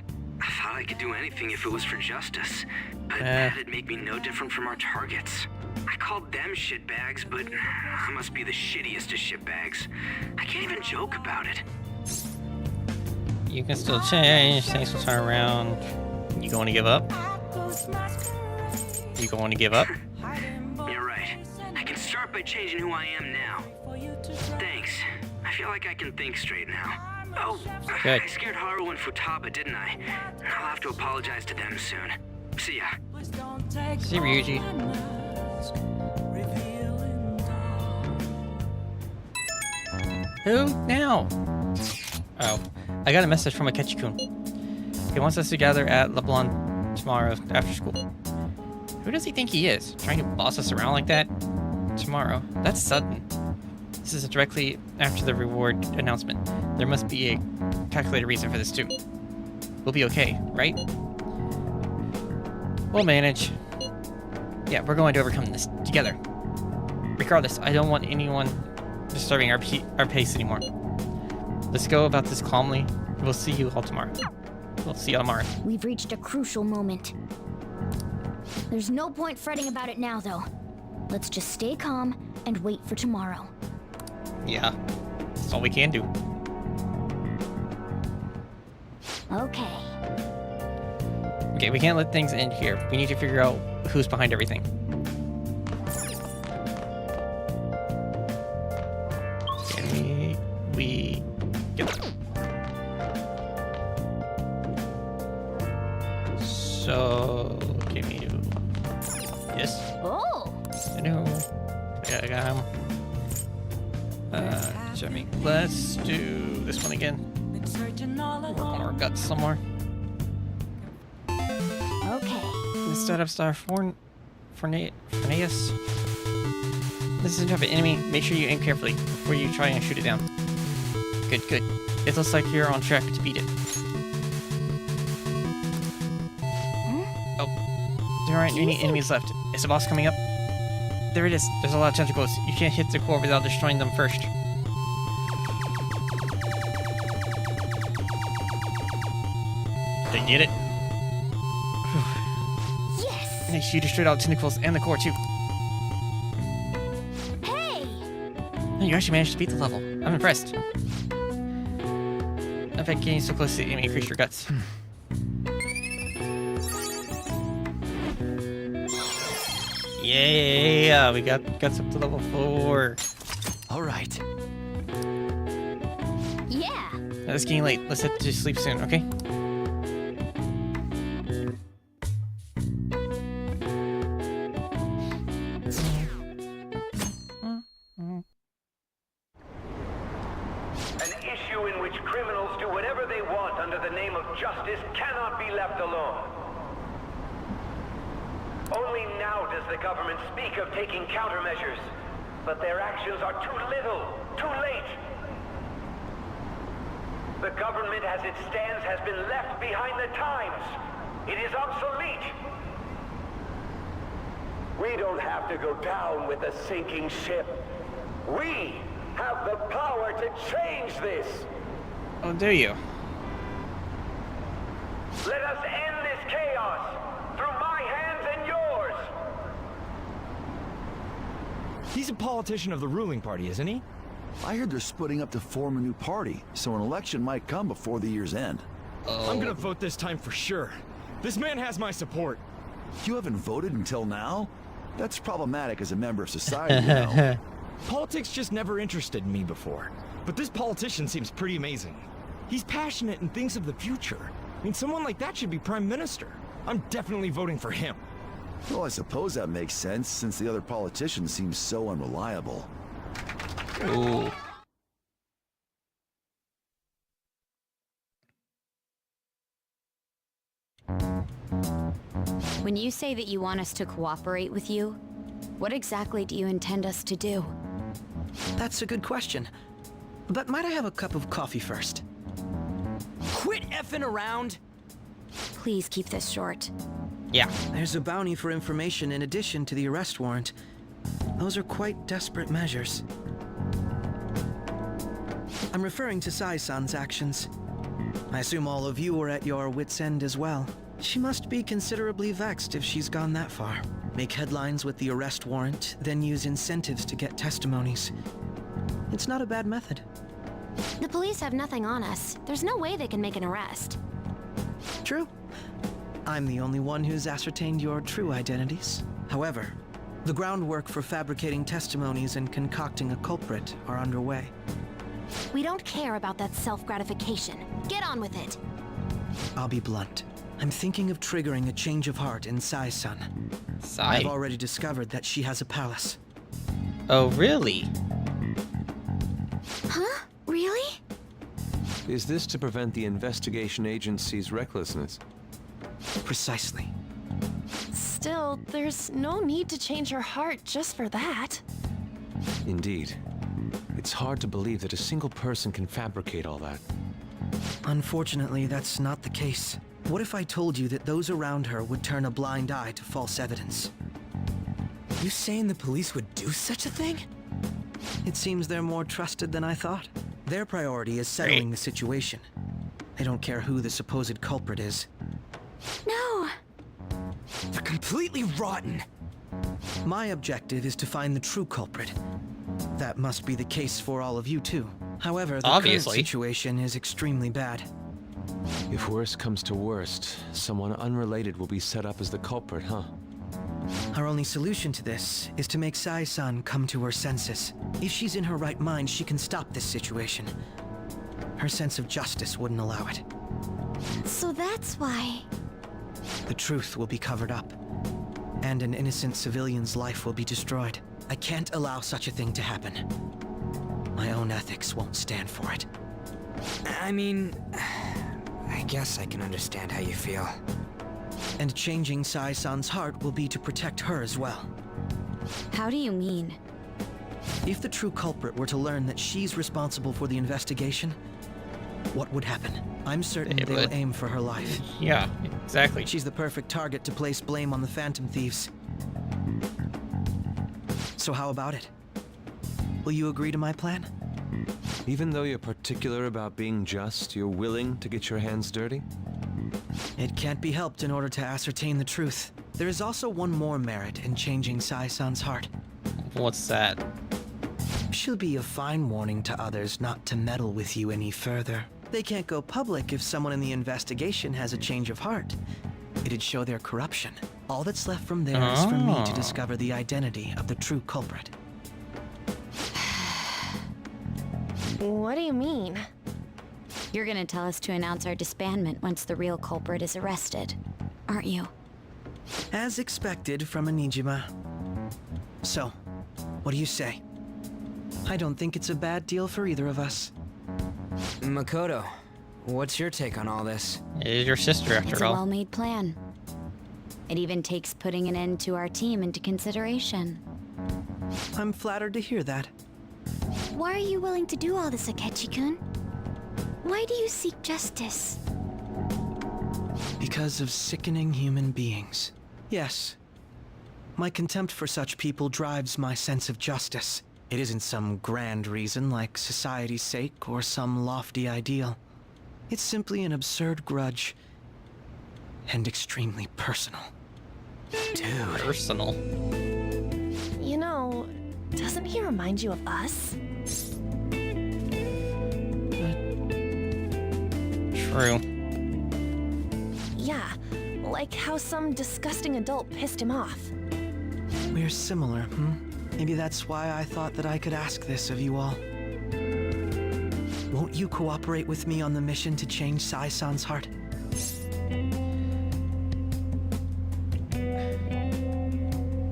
I thought I could do anything if it was for justice, but that'd make me no different from our targets. I called them shitbags, but I must be the shittiest of shitbags. I can't even joke about it. You can still change, things will turn around. You going to give up? You going to give up? You're right. I can start by changing who I am now. Thanks. I feel like I can think straight now. Oh, good. I scared Haru and Futaba, didn't I? I'll have to apologize to them soon. See ya. See Ryuji. Who now? Oh, I got a message from Akechi-kun. He wants us to gather at LeBlanc tomorrow after school. Who does he think he is? Trying to boss us around like that? Tomorrow? That's sudden. This is directly after the reward announcement. There must be a calculated reason for this too. We'll be okay, right? We'll manage. Yeah, we're going to overcome this together. Regardless, I don't want anyone disturbing our pace anymore. Let's go about this calmly. We'll see you all tomorrow. We'll see you tomorrow. We've reached a crucial moment. There's no point fretting about it now, though. Let's just stay calm and wait for tomorrow. Yeah, that's all we can do. Okay. Okay, we can't let things end here. We need to figure out who's behind everything. Can we get that? So, give me this. Oh! No. Yeah, I got him. Jimmy, let's do this one again. Work on our guts somewhere. Okay. Instead of star Forneus. This is an enemy. Make sure you aim carefully before you try and shoot it down. Good, good. It looks like you're on track to beat it. Oh, there aren't any enemies left. Is the boss coming up? There it is. There's a lot of tentacles. You can't hit the core without destroying them first. Did you get it? Yes! Nice, you destroyed all the tentacles and the core too. Hey! Oh, you actually managed to beat the level. I'm impressed. In fact, getting so close to the enemy increased your guts. Yeah, we got guts up to level 4. All right. Yeah. Now, it's getting late. Let's head to sleep soon, okay? An issue in which criminals do whatever they want under the name of justice cannot be left alone. Only now does the government speak of taking countermeasures, but their actions are too little, too late. The government as it stands has been left behind the times. It is obsolete. We don't have to go down with the sinking ship. We have the power to change this. Oh, do you? Let us end this chaos through my hands and yours. He's a politician of the ruling party, isn't he? I heard they're splitting up to form a new party, so an election might come before the year's end. I'm gonna vote this time for sure. This man has my support. You haven't voted until now? That's problematic as a member of society, you know. Politics just never interested me before. But this politician seems pretty amazing. He's passionate and thinks of the future. I mean, someone like that should be prime minister. I'm definitely voting for him. Well, I suppose that makes sense, since the other politicians seem so unreliable. Ooh. When you say that you want us to cooperate with you, what exactly do you intend us to do? That's a good question. But might I have a cup of coffee first? Quit effing around! Please keep this short. Yeah. There's a bounty for information in addition to the arrest warrant. Those are quite desperate measures. I'm referring to Sai-san's actions. I assume all of you were at your wits' end as well. She must be considerably vexed if she's gone that far. Make headlines with the arrest warrant, then use incentives to get testimonies. It's not a bad method. The police have nothing on us. There's no way they can make an arrest. True. I'm the only one who's ascertained your true identities. However, the groundwork for fabricating testimonies and concocting a culprit are underway. We don't care about that self-gratification. Get on with it. I'll be blunt. I'm thinking of triggering a change of heart in Sai-san. I've already discovered that she has a palace. Oh, really? Huh? Really? Is this to prevent the investigation agency's recklessness? Precisely. Still, there's no need to change her heart just for that. Indeed. It's hard to believe that a single person can fabricate all that. Unfortunately, that's not the case. What if I told you that those around her would turn a blind eye to false evidence? You saying the police would do such a thing? It seems they're more trusted than I thought. Their priority is settling the situation. They don't care who the supposed culprit is. No! They're completely rotten! My objective is to find the true culprit. That must be the case for all of you too. However, the current situation is extremely bad. If worst comes to worst, someone unrelated will be set up as the culprit, huh? Our only solution to this is to make Sai-san come to her senses. If she's in her right mind, she can stop this situation. Her sense of justice wouldn't allow it. So that's why... The truth will be covered up, and an innocent civilian's life will be destroyed. I can't allow such a thing to happen. My own ethics won't stand for it. I mean, I guess I can understand how you feel. And changing Sai-san's heart will be to protect her as well. How do you mean? If the true culprit were to learn that she's responsible for the investigation, what would happen? I'm certain they'll aim for her life. Yeah, exactly. She's the perfect target to place blame on the Phantom Thieves. So how about it? Will you agree to my plan? Even though you're particular about being just, you're willing to get your hands dirty? It can't be helped in order to ascertain the truth. There is also one more merit in changing Sai-san's heart. What's that? She'll be a fine warning to others not to meddle with you any further. They can't go public if someone in the investigation has a change of heart. It'd show their corruption. All that's left from there is for me to discover the identity of the true culprit. What do you mean? You're gonna tell us to announce our disbandment once the real culprit is arrested, aren't you? As expected from a Nijima. So, what do you say? I don't think it's a bad deal for either of us. Makoto, what's your take on all this? It is your sister, after It's all. a well-made plan. It even takes putting an end to our team into consideration. I'm flattered to hear that. Why are you willing to do all this, Akechi-kun? Why do you seek justice? Because of sickening human beings. Yes. My contempt for such people drives my sense of justice. It isn't some grand reason like society's sake or some lofty ideal. It's simply an absurd grudge. And extremely personal. Dude. Personal. You know, Doesn't he remind you of us? True. Yeah, like how some disgusting adult pissed him off. We're similar, Maybe that's why I thought that I could ask this of you all. Won't you cooperate with me on the mission to change Sai-san's heart?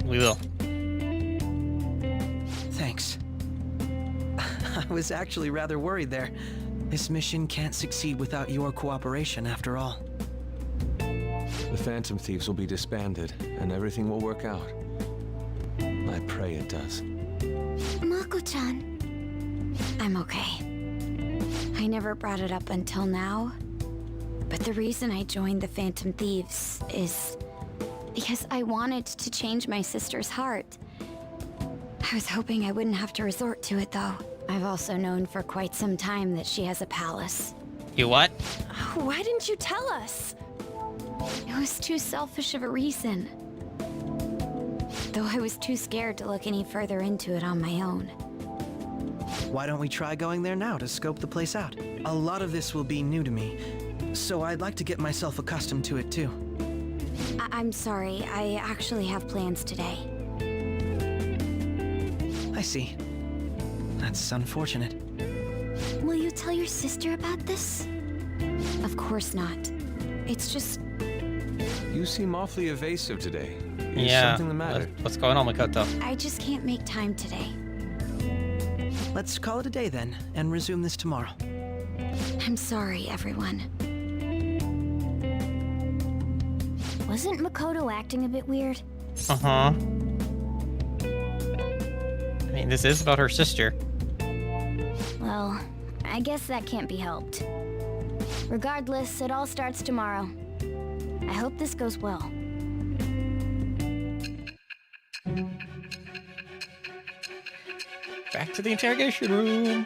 We will. Thanks. I was actually rather worried there. This mission can't succeed without your cooperation, after all. The Phantom Thieves will be disbanded, and everything will work out. I pray it does. Mako-chan. I'm okay. I never brought it up until now, but the reason I joined the Phantom Thieves is because I wanted to change my sister's heart. I was hoping I wouldn't have to resort to it, though. I've also known for quite some time that she has a palace. You what? Why didn't you tell us? It was too selfish of a reason. Though I was too scared to look any further into it on my own. Why don't we try going there now to scope the place out? A lot of this will be new to me, so I'd like to get myself accustomed to it too. I'm sorry, I actually have plans today. I see. That's unfortunate. Will you tell your sister about this? Of course not. It's just... You seem awfully evasive today. Is Yeah. something the matter? What's going on, Makoto? I just can't make time today. Let's call it a day then, and resume this tomorrow. I'm sorry, everyone. Wasn't Makoto acting a bit weird? Uh-huh. I mean, this is about her sister. Well, I guess that can't be helped. Regardless, it all starts tomorrow. I hope this goes well. Back to the interrogation room.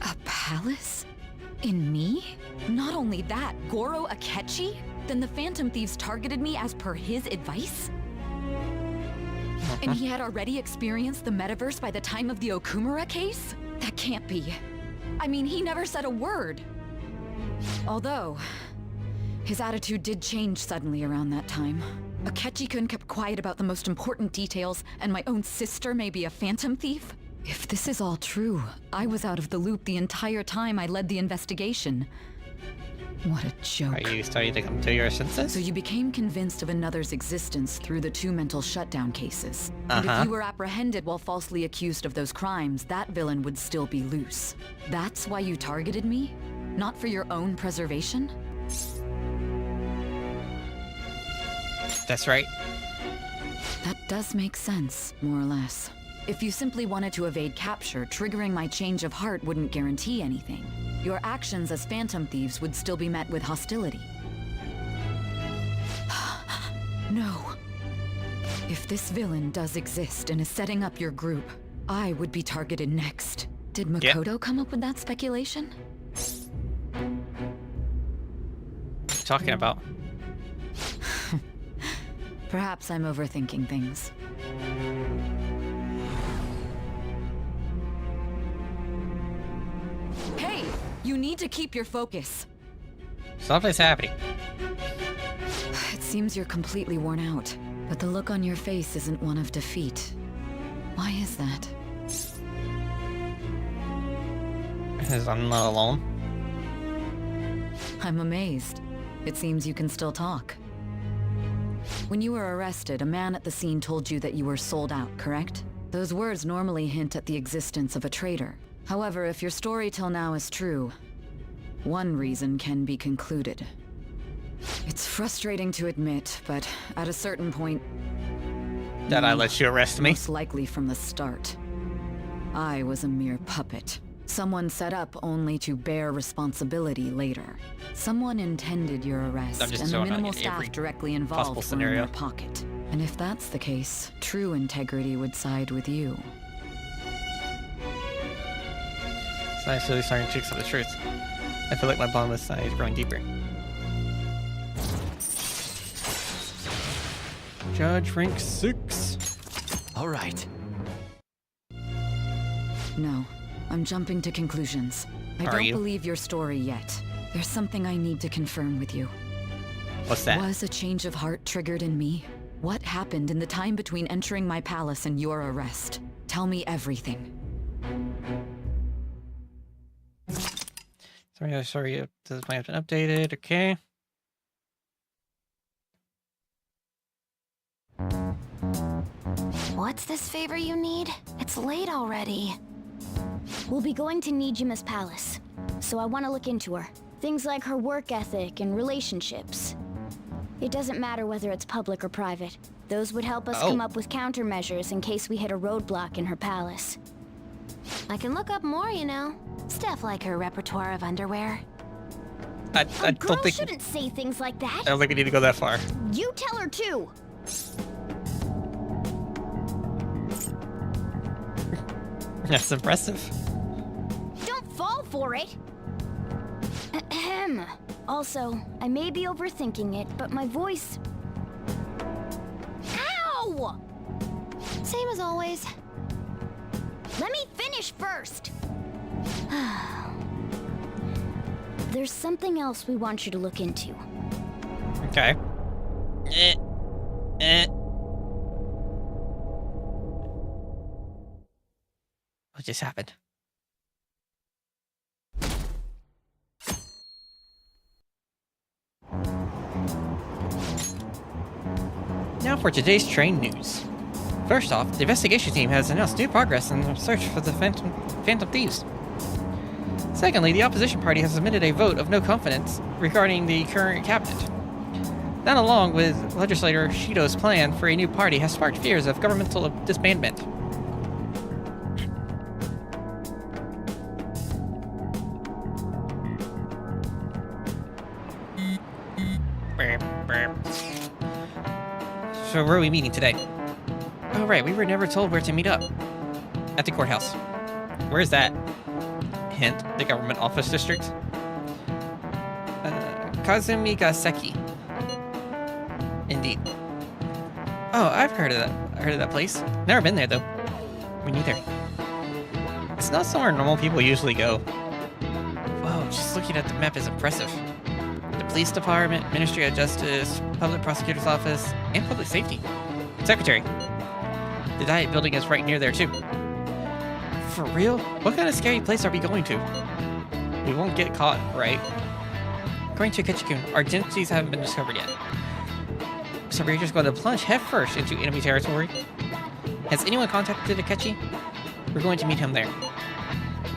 A palace? In me? Not only that, Goro Akechi? Then the Phantom Thieves targeted me as per his advice? And he had already experienced the metaverse by the time of the Okumura case? That can't be. I mean, he never said a word. Although, his attitude did change suddenly around that time. Akechi-kun kept quiet about the most important details, and my own sister may be a Phantom Thief? If this is all true, I was out of the loop the entire time I led the investigation. What a joke. Are you starting to come to your senses? So you became convinced of another's existence through the 2 mental shutdown cases. And if you were apprehended while falsely accused of those crimes, that villain would still be loose. That's why you targeted me? Not for your own preservation? That's right. That does make sense, more or less. If you simply wanted to evade capture, triggering my change of heart wouldn't guarantee anything. Your actions as Phantom Thieves would still be met with hostility. No. If this villain does exist and is setting up your group, I would be targeted next. Did Makoto come up with that speculation? What are you talking about? Perhaps I'm overthinking things. Hey! You need to keep your focus. Something's happening. It seems you're completely worn out, but the look on your face isn't one of defeat. Why is that? Because I'm not alone. I'm amazed. It seems you can still talk. When you were arrested, a man at the scene told you that you were sold out, correct? Those words normally hint at the existence of a traitor. However, if your story till now is true, one reason can be concluded. It's frustrating to admit, but at a certain point... That I let you arrest me? Most likely from the start. I was a mere puppet. Someone set up only to bear responsibility later. Someone intended your arrest, and the minimal staff directly involved were in their pocket. And if that's the case, true integrity would side with you. It's nice really starting to check the truth. I feel like my bond with Sai is growing deeper. Judge rank 6. All right. No, I'm jumping to conclusions. I don't believe your story yet. There's something I need to confirm with you. What's that? Was a change of heart triggered in me? What happened in the time between entering my palace and your arrest? Tell me everything. Sorry, this plan has been updated. Okay. What's this favor you need? It's late already. We'll be going to Nijima's palace, so I want to look into her. Things like her work ethic and relationships. It doesn't matter whether it's public or private. Those would help us come up with countermeasures in case we hit a roadblock in her palace. I can look up more, you know. Stuff like her repertoire of underwear. I don't think... shouldn't say things like that. I don't think we need to go that far. You tell her too. That's impressive. Don't fall for it. Ahem. Also, I may be overthinking it, but my voice... Ow! Same as always. Let me finish first. There's something else we want you to look into. Okay. What just happened? Now for today's train news. First off, the investigation team has announced new progress in the search for the Phantom Thieves. Secondly, the opposition party has submitted a vote of no confidence regarding the current cabinet. That, along with legislator Shido's plan for a new party, has sparked fears of governmental disbandment. So where are we meeting today? Oh right, we were never told where to meet up. At the courthouse. Where is that? Hint, the government office district. Kazumigaseki. Indeed. Oh, I've heard of that place. Never been there though. Me neither. It's not somewhere normal people usually go. Whoa, just looking at the map is impressive. The police department, Ministry of Justice, Public Prosecutor's Office, and Public Safety. Secretary. The Diet Building is right near there too. For real? What kind of scary place are we going to? We won't get caught, right? According to Ketchikun, our identities haven't been discovered yet. So we're just going to plunge headfirst into enemy territory? Has anyone contacted Akechi? We're going to meet him there.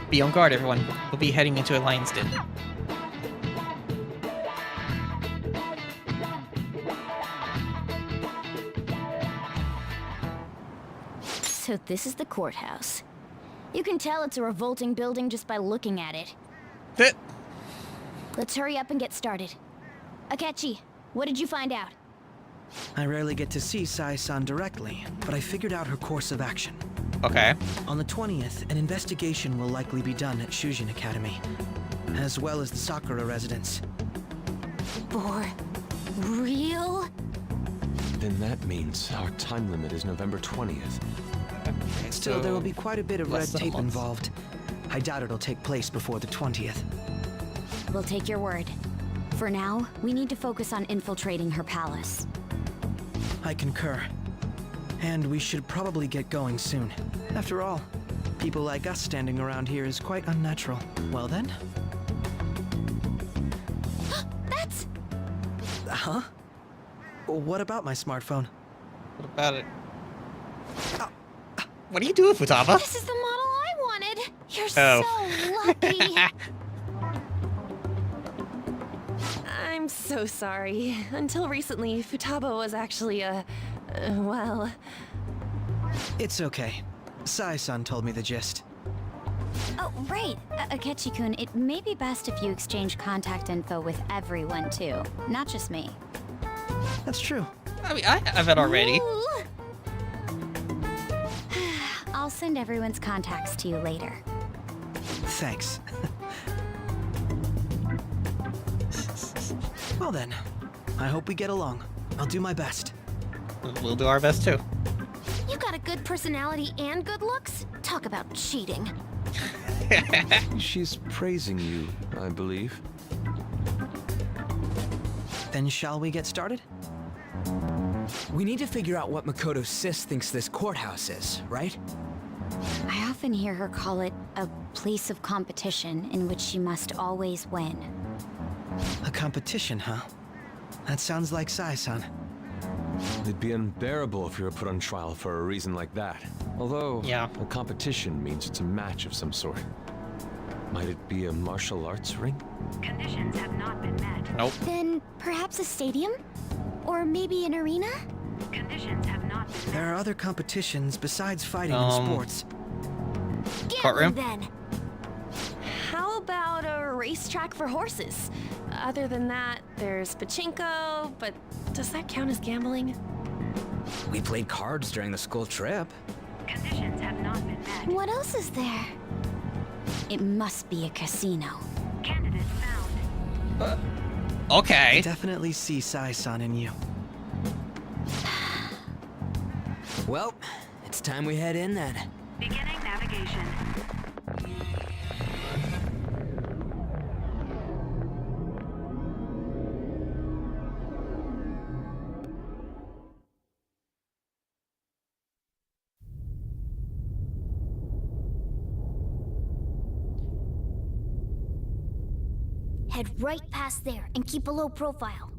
Be on guard, everyone. We'll be heading into a lion's den. So this is the courthouse. You can tell it's a revolting building just by looking at it. Let's hurry up and get started. Akechi, what did you find out? I rarely get to see Sai-san directly, but I figured out her course of action. Okay. On the 20th, an investigation will likely be done at Shujin Academy, as well as the Sakura residence. For real? Then that means our time limit is November 20th. Still, there will be quite a bit of red tape involved. I doubt it'll take place before the 20th. We'll take your word. For now, we need to focus on infiltrating her palace. I concur. And we should probably get going soon. After all, people like us standing around here is quite unnatural. Well then? That's... Huh? What about my smartphone? What about it? What are you doing, Futaba? This is the model I wanted. You're so lucky. I'm so sorry. Until recently, Futaba was actually well... It's okay. Sai-san told me the gist. Oh, right. Akechi-kun, it may be best if you exchange contact info with everyone, too. Not just me. That's true. I mean, I have it already. I'll send everyone's contacts to you later. Thanks. Well then, I hope we get along. I'll do my best. We'll do our best too. You got a good personality and good looks? Talk about cheating. She's praising you, I believe. Then shall we get started? We need to figure out what Makoto Sis thinks this courthouse is, right? I often hear her call it a place of competition in which she must always win. A competition, huh? That sounds like Sai-san. It'd be unbearable if you were put on trial for a reason like that. Although, yeah, a competition means it's a match of some sort. Might it be a martial arts ring? Conditions have not been met. Nope. Then perhaps a stadium? Or maybe an arena? Conditions have not been met. There are other competitions besides fighting and sports. Courtroom? Then. How about a racetrack for horses? Other than that, there's pachinko, but does that count as gambling? We played cards during the school trip. Conditions have not been met. What else is there? It must be a casino. Candidate found. Okay. I definitely see Sai-san in you. Well, it's time we head in then. Beginning navigation. Head right past there and keep a low profile.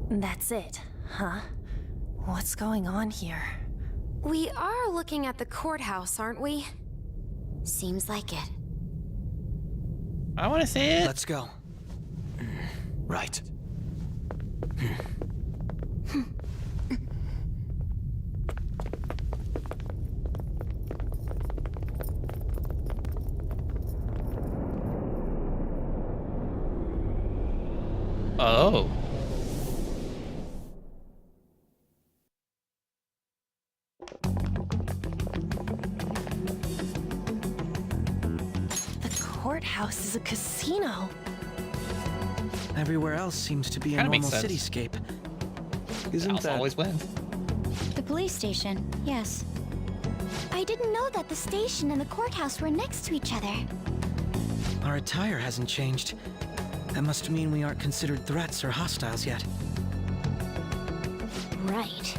That's it, huh? What's going on here? We are looking at the courthouse, aren't we? Seems like it. I want to see it. Let's go. Right. Oh. The courthouse is a casino. Everywhere else seems to be a Kinda makes normal sense. cityscape. Isn't that always wins? The police station, yes. I didn't know that the station and the courthouse were next to each other. Our attire hasn't changed. That must mean we aren't considered threats or hostiles yet. Right.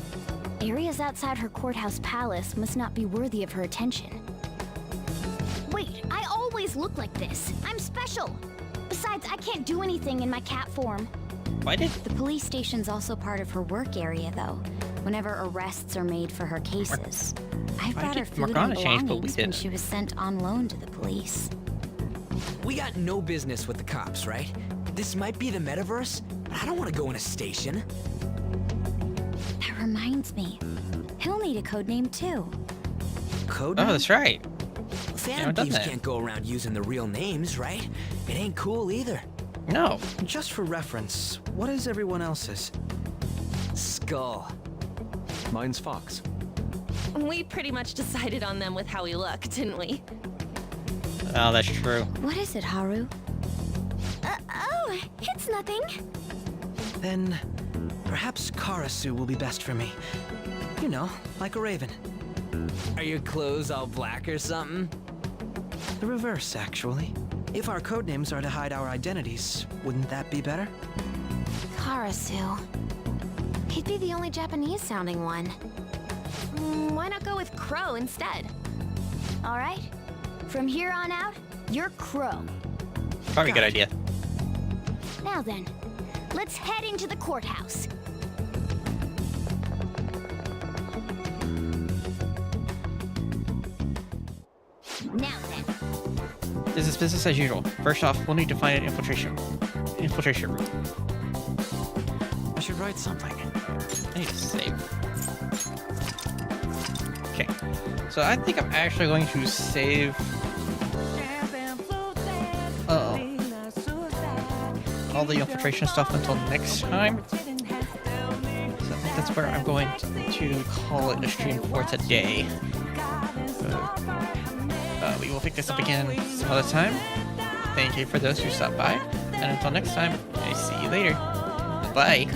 Areas outside her courthouse palace must not be worthy of her attention. Wait, I always look like this. I'm special. Besides, I can't do anything in my cat form. Why did the police station's also part of her work area, though? Whenever arrests are made for her cases, I brought her food and belongings when she was sent on loan to the police. We got no business with the cops, right? This might be the metaverse, but I don't want to go in a station. That reminds me, he'll need a code name too. Code name? Oh, that's right. Phantom thieves can't go around using the real names, right? It ain't cool either. No. Just for reference, what is everyone else's? Skull. Mine's Fox. We pretty much decided on them with how we look, didn't we? Oh, that's true. What is it, Haru? Oh, it's nothing. Then, perhaps Karasu will be best for me. You know, like a raven. Are your clothes all black or something? The reverse, actually. If our codenames are to hide our identities, wouldn't that be better? Karasu. He'd be the only Japanese-sounding one. Why not go with Crow instead? All right. From here on out, you're Crow. Probably a good idea. Now then, let's head into the courthouse. Now then. This is business as usual. First off, we'll need to find an infiltration route. I should write something. I need to save. Okay. So I think I'm actually going to save. All the infiltration stuff until next time. So I think that's where I'm going to call it a stream for today. We will pick this up again some other time. Thank you for those who stopped by. And until next time, I see you later. Bye.